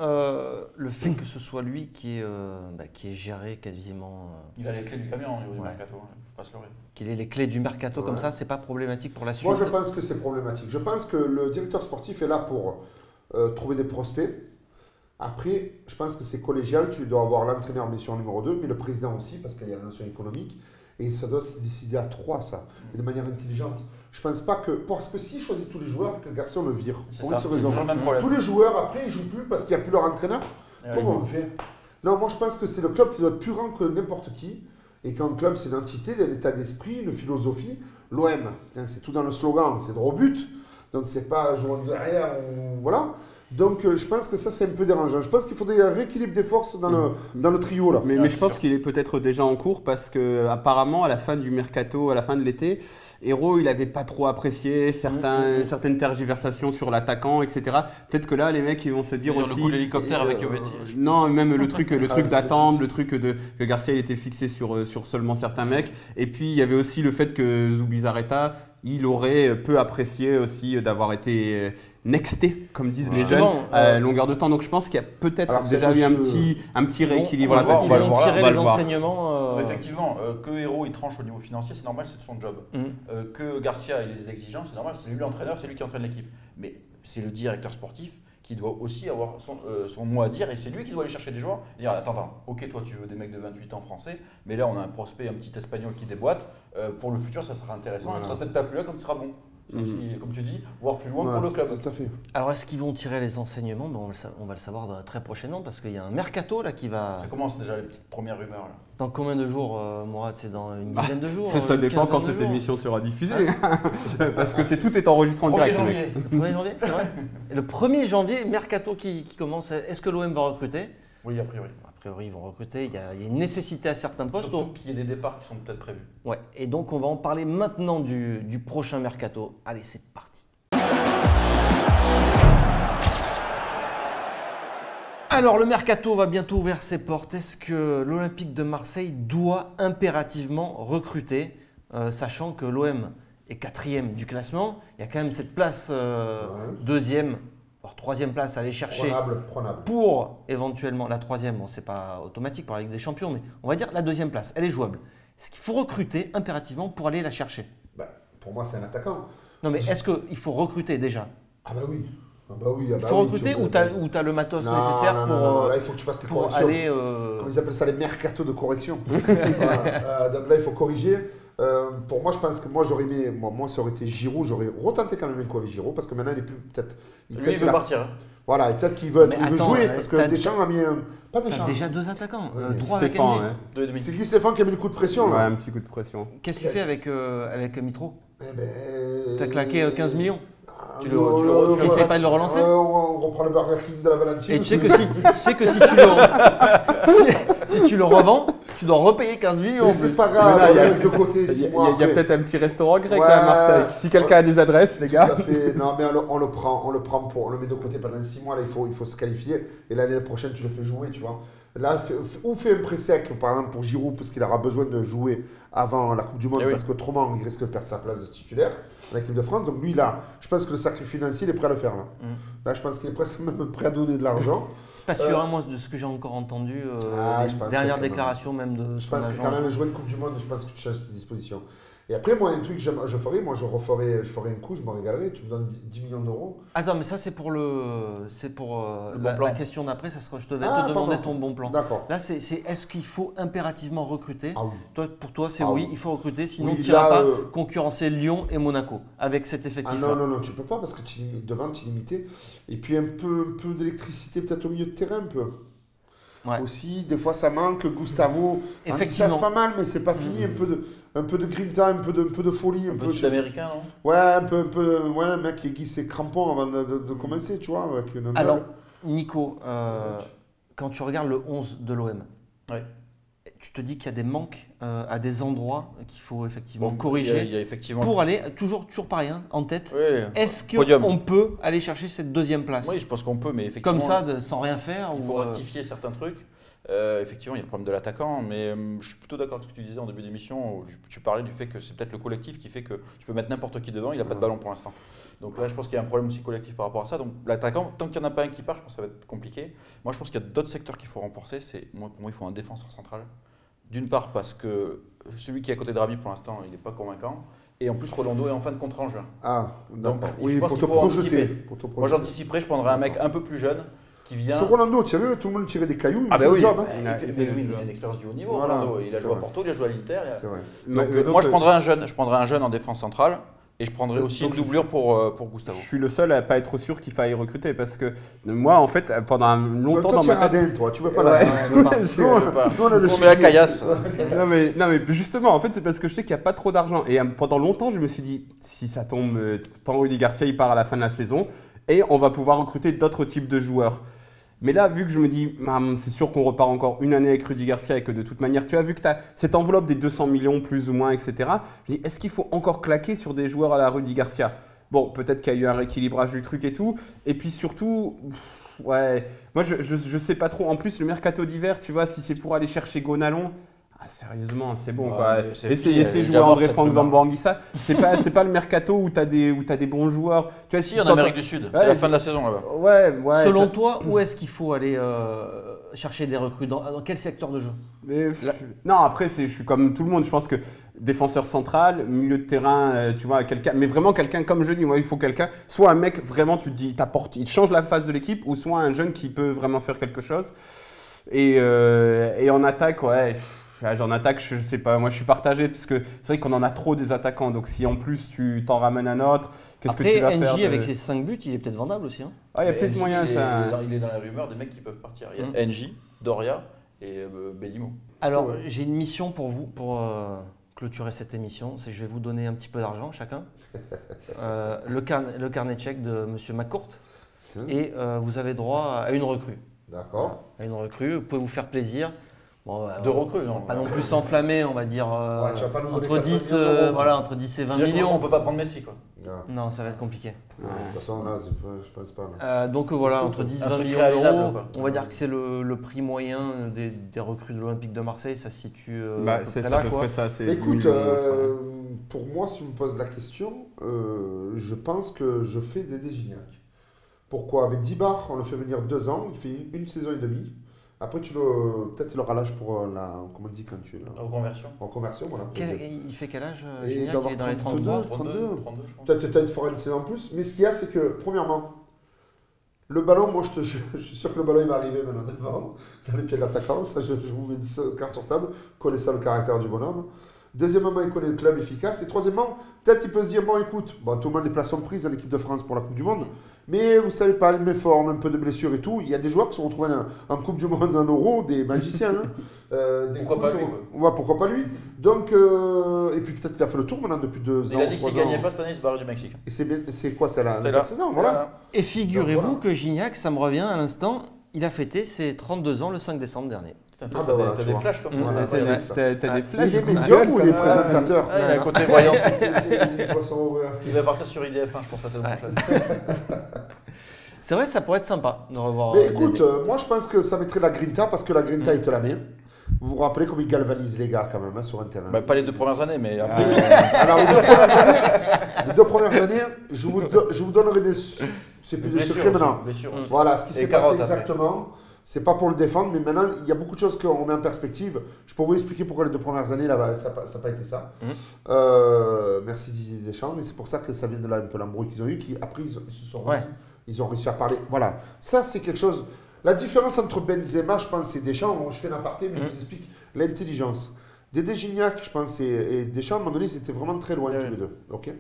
le fait que ce soit lui qui est géré quasiment.
Il a les clés du camion au niveau du mercato, il ne faut pas se leurrer.
Qu'il ait les clés du mercato comme ça, c'est pas problématique pour la suite?
Moi, je pense que c'est problématique. Je pense que le directeur sportif est là pour trouver des prospects. Après, je pense que c'est collégial. Tu dois avoir l'entraîneur, bien sûr, numéro 2, mais le président aussi, parce qu'il y a la notion économique. Et ça doit se décider à 3, ça, et de manière intelligente. Je pense pas que. Parce que s'il choisit tous les joueurs, que Garcia le vire. Pour une raison. Tous les joueurs, après, ils jouent plus parce qu'il n'y a plus leur entraîneur. Comment on fait? Non, moi, je pense que c'est le club qui doit être plus grand que n'importe qui. Et qu'un club, c'est une entité, un état d'esprit, une philosophie. L'OM, c'est tout dans le slogan, c'est droit au but. Donc, c'est pas jouant derrière, voilà. Donc, je pense que ça, c'est un peu dérangeant. Je pense qu'il faudrait un rééquilibre des forces dans le trio, là.
Mais je pense qu'il est peut-être déjà en cours parce qu'apparemment, à la fin du mercato, à la fin de l'été, Hérault, il n'avait pas trop apprécié certaines tergiversations sur l'attaquant, etc. Peut-être que là, les mecs, ils vont se dire aussi…
le coup de l'hélicoptère avec Jovetti.
Non, même le truc d'attendre, le truc que Garcia il était fixé sur seulement certains mecs. Et puis, il y avait aussi le fait que Zubizarreta, il aurait peu apprécié aussi d'avoir été… nexté, comme disent les jeunes, à longueur de temps. Donc je pense qu'il y a peut-être déjà eu un petit rééquilibre.
Ils vont tirer les enseignements.
Effectivement, que Hérault il tranche au niveau financier, c'est normal, c'est de son job. Que Garcia il ait des exigences, c'est normal, c'est lui l'entraîneur, c'est lui qui entraîne l'équipe. Mais c'est le directeur sportif qui doit aussi avoir son mot à dire et c'est lui qui doit aller chercher des joueurs et dire attends, ok toi tu veux des mecs de 28 ans français, mais là on a un prospect, un petit espagnol qui déboîte, pour le futur ça sera intéressant, ça sera peut-être pas plus là quand il sera bon. Aussi, comme tu dis, voir plus loin pour le club.
Tout à fait.
Alors, est-ce qu'ils vont tirer les enseignements? On va le savoir très prochainement parce qu'il y a un mercato là qui va…
Ça commence déjà les petites premières rumeurs là.
Dans combien de jours, Mourad? C'est dans une dizaine de jours?
Ça dépend quand cette émission sera diffusée. Parce que tout est enregistré en direct.
1er janvier.
Le 1er janvier, c'est vrai. Et le 1er janvier, mercato qui commence. Est-ce que l'OM va recruter?
Oui, a priori.
A priori, ils vont recruter. Il y a une nécessité à certains postes.
Surtout qu'il y ait des départs qui sont peut-être prévus.
Ouais. Et donc, on va en parler maintenant du prochain mercato. Allez, c'est parti. Alors, le mercato va bientôt ouvrir ses portes. Est-ce que l'Olympique de Marseille doit impérativement recruter, sachant que l'OM est 4e du classement? Il y a quand même cette place 2e. 3e place à aller chercher
prenable.
Pour éventuellement la 3e, bon c'est pas automatique pour la Ligue des Champions, mais on va dire la 2e place, elle est jouable. Est-ce qu'il faut recruter impérativement pour aller la chercher?
Pour moi c'est un attaquant.
Non mais est-ce qu'il faut recruter déjà?
Ah bah oui.
Il faut recruter ou tu as le matos nécessaire pour…
Là il faut que tu fasses tes corrections.
Aller,
Comme ils appellent ça les mercatos de correction. Donc là il faut corriger. Pour moi, je pense que moi, j'aurais aimé, moi, ça aurait été Giroud, j'aurais retenté quand même un coup avec Giroud, parce que maintenant, il est plus peut-être.
Lui, il veut partir.
Voilà, et peut-être qu'il veut jouer, parce que Deschamps a mis un. Pas
Deschamps.
Deschamps.
Déjà 2 attaquants, 3
avec
NG.
C'est Guy Stéphane qui a mis le coup de pression.
Ouais,
Là.
un petit coup de pression.
Qu'est-ce que tu fais avec Mitro?
T'as
claqué 15 millions.
Tu
n'essayes pas de le relancer?
On reprend le Burger King de la Valentine.
Et tu sais que si tu le revends, tu dois repayer 15 millions.
C'est pas grave, on le laisse de côté.
Il y a peut-être un petit restaurant grec à Marseille. Si quelqu'un a des adresses, les gars.
Non, mais on le met de côté pendant 6 mois. Là, il faut se qualifier. Et l'année prochaine, tu le fais jouer, tu vois. Là, ou fais un prêt sec, par exemple, pour Giroud, parce qu'il aura besoin de jouer avant la Coupe du Monde, parce qu'autrement, il risque de perdre sa place de titulaire en équipe de France. Donc lui, là, je pense que le sacrifice financier, il est prêt à le faire. Là, je pense qu'il est presque même prêt à donner de l'argent.
C'est pas sûr, hein, moi, de ce que j'ai encore entendu, dernière déclaration même de son agent.
Je pense que quand même jouer une Coupe du Monde, je pense que tu changes tes dispositions. Et après, moi, un truc que je ferais, je ferais un coup, je me régalerais, tu me donnes 10 millions d'euros.
Attends, mais ça, c'est pour la question d'après, ça sera, je devais te demander ton bon plan.
D'accord.
Là, c'est est-ce qu'il faut impérativement recruter?
Ah oui.
Pour toi, c'est oui, il faut recruter, sinon tu n'iras pas concurrencer Lyon et Monaco avec cet effectif-là.
Non, tu peux pas parce que devant, tu es limité. Et puis un peu d'électricité peut-être au milieu de terrain, un peu. Ouais. Aussi, des fois, ça manque. Gustavo, ça c'est pas mal, mais c'est pas fini. Un peu de grinta, un peu de folie.
Un peu sud-américain, non?
Ouais, un mec qui aiguise ses crampons avant de commencer, tu vois. Avec une
alors, Nico, quand tu regardes le 11 de l'OM, tu te dis qu'il y a des manques à des endroits qu'il faut effectivement corriger
il y a effectivement...
pour aller toujours pareil, hein, en tête.
Oui.
Est-ce qu'on peut aller chercher cette deuxième place?
Oui, je pense qu'on peut, mais effectivement...
Comme ça, sans rien faire?
Il faut rectifier certains trucs. Effectivement, il y a le problème de l'attaquant, mais je suis plutôt d'accord avec ce que tu disais en début d'émission. Tu parlais du fait que c'est peut-être le collectif qui fait que tu peux mettre n'importe qui devant, il n'a pas de ballon pour l'instant. Donc là, je pense qu'il y a un problème aussi collectif par rapport à ça. Donc l'attaquant, tant qu'il n'y en a pas un qui part, je pense que ça va être compliqué. Moi, je pense qu'il y a d'autres secteurs qu'il faut renforcer. Pour moi, il faut un défenseur central. D'une part, parce que celui qui est à côté de Rabi, pour l'instant, il n'est pas convaincant. Et en plus, Rolando est en fin de contrat en juin.
Ah, d'accord.
Oui, pour te projeter. Moi, j'anticiperais, je prendrais un mec un peu plus jeune. Qui vient...
C'est Rolando, tu as vu, tout le monde tirait des cailloux,
il fait le
job.
Il a une expérience du haut niveau,
voilà,
Rolando. Il a joué à Porto, il a joué à l'Inter.
C'est vrai.
Donc, moi, je prendrais un jeune en défense centrale. Et je prendrais aussi une doublure pour Gustavo.
Je suis le seul à pas être sûr qu'il faille recruter parce que moi, en fait, pendant longtemps
dans ma tête... toi, tu veux pas la...
On met la caillasse.
non, mais justement, en fait, c'est parce que je sais qu'il n'y a pas trop d'argent. Et pendant longtemps, je me suis dit, si ça tombe, tant Rudy Garcia, il part à la fin de la saison, et on va pouvoir recruter d'autres types de joueurs. Mais là, vu que je me dis, c'est sûr qu'on repart encore une année avec Rudy Garcia et que de toute manière, tu as vu que tu as cette enveloppe des 200 millions plus ou moins, etc. Je me dis, est-ce qu'il faut encore claquer sur des joueurs à la Rudy Garcia? Bon, peut-être qu'il y a eu un rééquilibrage du truc et tout. Et puis surtout, moi je sais pas trop. En plus, le mercato d'hiver, tu vois, si c'est pour aller chercher Gonalon, sérieusement, c'est bon quoi. Essayer de jouer André-Franck Zambo-Anguissa, c'est pas le mercato où t'as des bons joueurs.
Tu vois, si en Amérique du Sud, c'est la fin de la saison là-bas.
Ouais. Selon toi, où est-ce qu'il faut aller chercher des recrues dans quel secteur de jeu?
Non, après je suis comme tout le monde. Je pense que défenseur central, milieu de terrain, tu vois, mais vraiment quelqu'un comme je dis. Moi, il faut quelqu'un, soit un mec vraiment, tu te dis, il change la phase de l'équipe, ou soit un jeune qui peut vraiment faire quelque chose. Et en attaque, en attaque, je sais pas, moi je suis partagé parce que c'est vrai qu'on en a trop des attaquants. Donc si en plus tu t'en ramènes un autre, qu'est-ce que tu vas faire?
NJ avec ses 5 buts, il est peut-être vendable aussi. Hein.
Il y a peut-être moyen ça.
Il est dans la rumeur des mecs qui peuvent partir. Il y a NJ, Doria et Belimo.
Alors j'ai une mission pour vous, pour clôturer cette émission. C'est que je vais vous donner un petit peu d'argent chacun. Le carnet de chèque de M. McCourt. Et vous avez droit à une recrue.
D'accord.
À une recrue, vous pouvez vous faire plaisir.
Bon, de recrues, non.
Pas non plus s'enflammer, on va dire entre 10 et 20 millions.
On peut pas prendre Messi quoi.
Non, ça va être compliqué.
De toute façon, là, je pense pas.
Donc voilà, entre 10 et 20 millions d'euros, on va dire que c'est le prix moyen des recrues de l'Olympique de Marseille, ça se situe
c'est à peu près ça.
Écoute, pour moi, si tu me poses la question, je pense que je fais Dédé Gignac. Pourquoi? Avec Dibar, on le fait venir 2 ans, il fait une saison et demie. Après, peut-être il aura l'âge pour la. Comment on dit quand tu es là? En conversion, voilà.
Il fait quel âge?
Il doit avoir
dans les 32,
32.
Je pense.
Peut-être il fera une saison en plus. Mais ce qu'il y a, c'est que, premièrement, le ballon, moi je suis sûr que le ballon il va arriver maintenant devant, dans les pieds de l'attaquant. Ça, je vous mets 10 cartes sur table, connaissez le caractère du bonhomme. Deuxièmement, il connaît le club efficace. Et troisièmement, peut-être il peut se dire, bon écoute, tout le monde les places sont prises à l'équipe de France pour la Coupe du Monde. Mais vous savez pas, les méformes, un peu de blessures et tout. Il y a des joueurs qui se sont retrouvés en Coupe du Monde, en Euro, des magiciens. Pourquoi pas lui. Donc, et puis peut-être qu'il a fait le tour maintenant depuis 2 ans.
Il a dit que s'il ne gagnait pas cette année, il se barrait du Mexique.
Et c'est quoi, c'est la saison, voilà.
Et figurez-vous que Gignac, ça me revient à l'instant, il a fêté ses 32 ans le 5 décembre dernier.
T'as des flashs comme ça.
T'as des flashs.
Il est médium ou il est présentateur?
Il a un côté voyance.
Il
va partir sur IDF1, je pense, la saison prochaine.
C'est vrai, ça pourrait être sympa de revoir.
Mais écoute, moi je pense que ça mettrait la grinta parce que la grinta, il te la met. Vous vous rappelez comme il galvanise les gars quand même sur un terrain.
Pas les 2 premières années, mais après.
Alors les 2 premières années, je vous donnerai des. C'est plus des secrets maintenant. Voilà ce qui s'est passé exactement. C'est pas pour le défendre, mais maintenant, il y a beaucoup de choses qu'on met en perspective. Je peux vous expliquer pourquoi les 2 premières années, là, ça n'a pas été ça. Merci Didier Deschamps, mais c'est pour ça que ça vient de là un peu l'embrouille qu'ils ont eu, après ils se sont remis, ils ont réussi à parler. Voilà, ça c'est quelque chose. La différence entre Benzema, je pense, et Deschamps, je fais l'aparté, mais je vous explique l'intelligence. Dédé Gignac, je pense, et Deschamps, à un moment donné, c'était vraiment très loin tous les deux. Okay,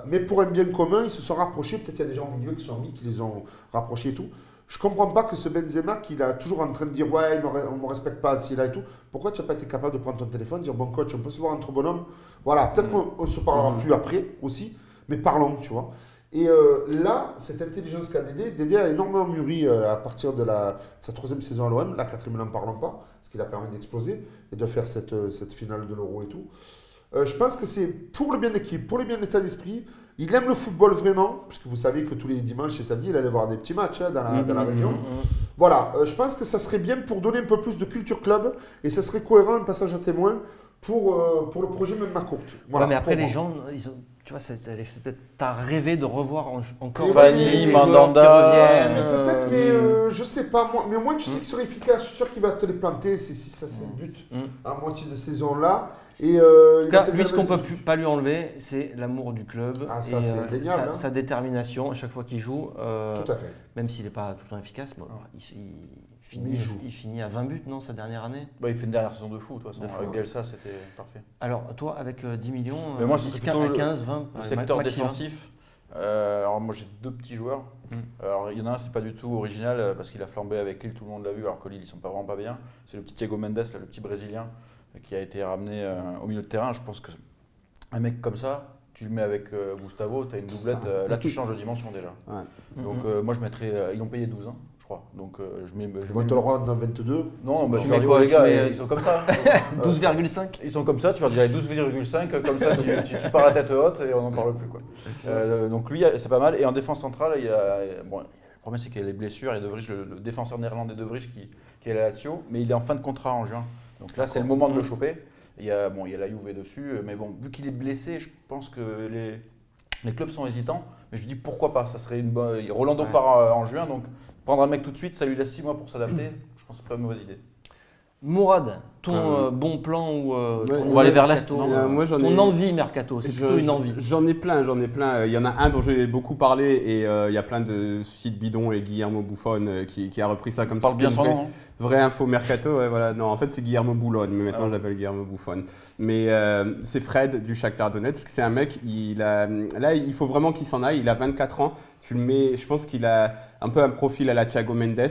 mais pour un bien commun, ils se sont rapprochés. Peut-être qu'il y a des gens au milieu qui sont mis, qui les ont rapprochés et tout. Je ne comprends pas que ce Benzema, qu'il a toujours en train de dire « Ouais, on ne me respecte pas, s'il a et tout », pourquoi tu n'as pas été capable de prendre ton téléphone, dire « Bon coach, on peut se voir entre bonhommes ?» Voilà, peut-être qu'on ne se parlera plus après aussi, mais parlons, tu vois. Et là, cette intelligence qu'a Dédé a énormément mûri à partir de sa 3e saison à l'OM, la 4e, n'en parlons pas, ce qui l'a permis d'exploser et de faire cette finale de l'Euro et tout. Je pense que c'est pour le bien de l'équipe, pour le bien de l'état d'esprit. Il aime le football vraiment, puisque vous savez que tous les dimanches et samedis, il allait voir des petits matchs dans la région. Voilà, je pense que ça serait bien pour donner un peu plus de culture club et ça serait cohérent, un passage à témoin pour le projet même à courte. Voilà,
mais après, les gens, tu vois, t'as rêvé de revoir encore
Fanny, Mandanda.
Peut-être, mais je sais pas. Mais au moins, tu sais qu'il serait efficace. Je suis sûr qu'il va te les planter si ça c'est le but à moitié de saison là. Et
en tout cas, lui, ce qu'on ne peut pas lui enlever, c'est l'amour du club et sa détermination à chaque fois qu'il joue.
Tout à fait.
Même s'il n'est pas tout le temps efficace, il finit à 20 buts, non, sa dernière année?
Il fait une dernière saison de fou, de toute façon. Avec Bielsa, c'était parfait.
Alors, toi, avec 10 millions,
mais moi, c'est plutôt
15, 20
le secteur défensif. Alors, moi, j'ai 2 petits joueurs. Alors, il y en a un, c'est pas du tout original parce qu'il a flambé avec Lille, tout le monde l'a vu, alors que Lille, ils sont vraiment pas bien. C'est le petit Thiago Mendes, là, le petit Brésilien, qui a été ramené au milieu de terrain. Je pense qu'un mec comme ça, tu le mets avec Gustavo, tu as une doublette, là tu changes de dimension déjà. Ouais. Donc moi je mettrais, ils ont payé 12 ans, je crois. Donc je mets.
On te le rend dans 22.
Non, tu vas dire, les gars, ils sont comme ça.
12,5.
Ils sont comme ça, tu vas dire 12,5, comme ça tu pars la tête haute et on n'en parle plus. Quoi. Donc lui, c'est pas mal. Et en défense centrale, il y a. Bon, le problème c'est qu'il y a les blessures, il y a De Vrij, le défenseur néerlandais De Vrij qui est à la Lazio, mais il est en fin de contrat en juin. Donc là, c'est le moment de le choper. Il y a la Juve dessus, mais bon, vu qu'il est blessé, je pense que les clubs sont hésitants. Mais je dis pourquoi pas, ça serait une bonne. Rolando part en juin, donc prendre un mec tout de suite, ça lui laisse 6 mois pour s'adapter. Je pense que c'est pas une mauvaise idée.
Mourad, ton bon plan ou
on va aller vers l'Est,
moi, ton envie mercato, c'est plutôt une envie.
J'en ai plein. Il y en a un dont j'ai beaucoup parlé et il y a plein de sites bidons et Guillermo Buffon qui a repris ça comme
parle bien son nom.
Vraie info mercato, voilà. Non, en fait c'est Guillermo Boulogne, mais maintenant je l'appelle Guillermo Buffon. Mais c'est Fred du Shakhtar Donetsk. C'est un mec, là il faut vraiment qu'il s'en aille. Il a 24 ans. Tu le mets, je pense qu'il a un peu un profil à la Thiago Mendes.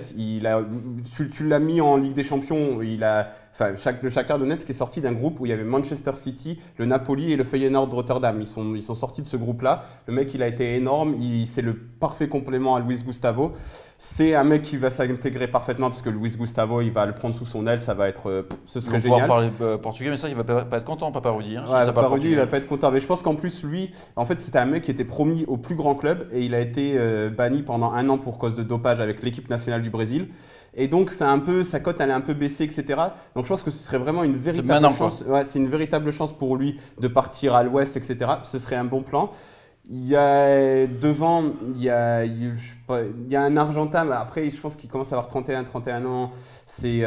Tu l'as mis en Ligue des Champions. Le Shakhtar Donetsk est sorti d'un groupe où il y avait Manchester City, le Napoli et le Feyenoord de Rotterdam. Ils sont sortis de ce groupe-là. Le mec, il a été énorme. C'est le parfait complément à Luis Gustavo. C'est un mec qui va s'intégrer parfaitement parce que Luis Gustavo, il va le prendre sous son aile. Ça va être, ce serait génial.
Il va pouvoir parler portugais, mais ça, il va pas être content, Papa Rudy. Hein,
Papa Rudy, il va pas être content. Mais je pense qu'en plus, lui, en fait, c'était un mec qui était promis au plus grand club et il a été banni pendant 1 an pour cause de dopage avec l'équipe nationale du Brésil. Et donc, sa cote, elle est un peu baissée, etc. Donc, je pense que ce serait vraiment une véritable chance. Ouais, c'est une véritable chance pour lui de partir à l'Ouest, etc. Ce serait un bon plan. Il y a devant, il y a un Argentin, mais après je pense qu'il commence à avoir 31 ans, c'est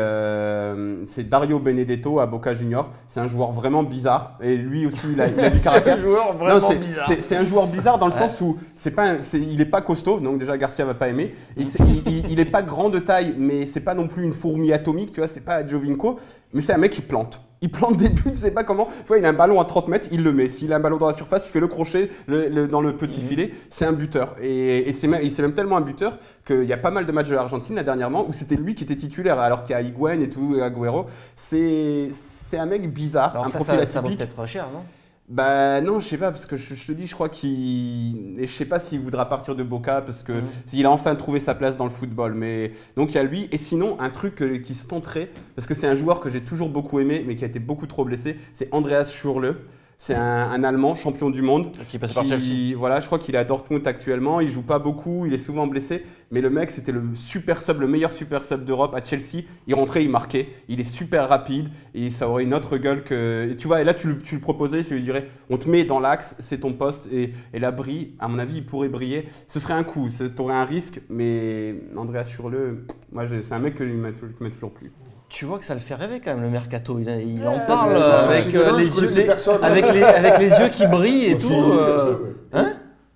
Dario Benedetto à Boca Juniors. C'est un joueur vraiment bizarre et lui aussi il a du caractère.
C'est un joueur vraiment bizarre.
C'est un joueur bizarre dans le sens où il n'est pas costaud, donc déjà Garcia va pas aimer. Il n'est pas grand de taille, mais c'est pas non plus une fourmi atomique, tu vois, c'est pas Jovinko, mais c'est un mec qui plante. Il plante des buts, je sais pas comment. Tu vois, il a un ballon à 30 mètres, il le met. S'il a un ballon dans la surface, il fait le crochet dans le petit filet. C'est un buteur. Et c'est même tellement un buteur qu'il y a pas mal de matchs de l'Argentine là dernièrement où c'était lui qui était titulaire alors qu'il y a Higuaín et tout, Agüero. C'est un mec bizarre,
Alors
un profil atypique.
Ça vaut peut-être cher, non?
Bah non, je sais pas, parce que je te dis, je crois qu'il... Et je sais pas s'il voudra partir de Boca, parce que il a enfin trouvé sa place dans le football. Mais... Donc il y a lui, et sinon, un truc qui se tenterait, parce que c'est un joueur que j'ai toujours beaucoup aimé, mais qui a été beaucoup trop blessé, c'est Andreas Schürrle. C'est un Allemand, champion du monde.
Qui passe par Chelsea.
Voilà, je crois qu'il est à Dortmund actuellement. Il joue pas beaucoup, il est souvent blessé. Mais le mec, c'était le meilleur super sub d'Europe à Chelsea. Il rentrait, il marquait. Il est super rapide et ça aurait une autre gueule que. Et tu vois, et là, tu le proposais, tu lui dirais, on te met dans l'axe, c'est ton poste. Et là, brille. À mon avis, il pourrait briller. Ce serait un coup, tu aurais un risque. Mais Andreas Schürrle, moi, c'est un mec qui m'a toujours plu.
Tu vois que ça le fait rêver quand même, le mercato. Il en parle avec les yeux qui brillent et tout. Hein?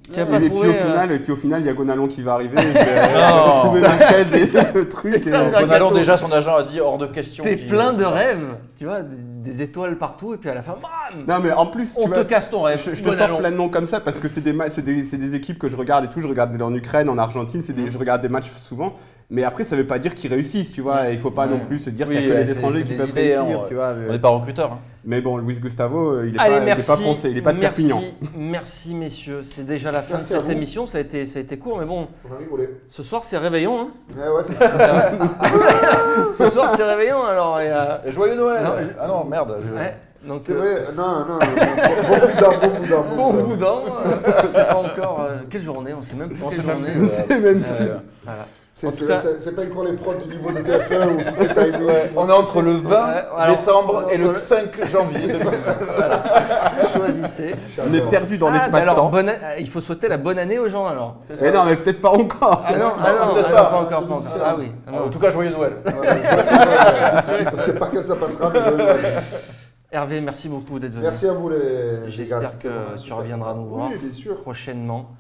Tu as pas trouvé,
et puis au final, il y a Gonalon qui va arriver. Trouver ma chaise et c'est le truc.
Gonalon, déjà, son agent a dit hors de question.
T'es plein de rêves, tu vois, des étoiles partout, et puis à la fin, bam!
Non, mais en plus,
on te casse ton rêve.
Je te sors plein de noms comme ça parce que c'est des équipes que je regarde et tout. Je regarde en Ukraine, en Argentine, je regarde des matchs souvent. Mais après, ça ne veut pas dire qu'ils réussissent, tu vois. Il ne faut pas non plus se dire qu'il y a que les étrangers qui peuvent réussir, tu vois.
On n'est pas recruteur. Hein.
Mais bon, Luis Gustavo, il n'est pas français, il n'est pas de Perpignan.
Merci messieurs, c'est déjà la fin de cette émission. Ça a été court, mais bon.
On a rigolé.
Ce soir, c'est réveillon. Hein.
Ouais, c'est ça.
Ce soir, c'est réveillon. Alors,
et joyeux Noël. Ah non, merde.
Donc, c'est vrai, non, bon boudin.
C'est pas encore. Quelle journée? On sait même pas quelle journée.
C'est même ça.
Voilà.
C'est pas encore les prods du niveau de TF1 où tout est timé.
On est entre le 20 décembre et le 5 janvier.
Voilà. Choisissez.
On est perdu dans l'espace-temps.
Il faut souhaiter la bonne année aux gens alors.
Mais non, mais peut-être pas encore.
Pas encore. Ah oui.
En tout cas, joyeux Noël.
On sait pas quand ça passera, mais joyeux Noël.
Hervé, merci beaucoup d'être venu.
Merci à vous les gars.
J'espère que tu reviendras nous voir prochainement.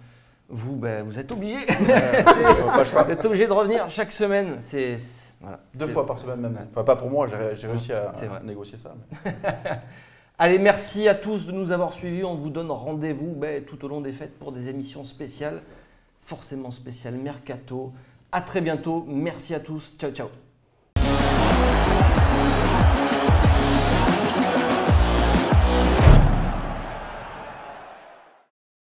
Vous êtes obligé. Vous êtes obligé de revenir chaque semaine. Voilà.
2 fois par semaine même. Enfin, pas pour moi, j'ai réussi à négocier ça. Mais...
Allez, merci à tous de nous avoir suivis. On vous donne rendez-vous tout au long des fêtes pour des émissions spéciales, forcément spéciales Mercato. À très bientôt. Merci à tous. Ciao, ciao.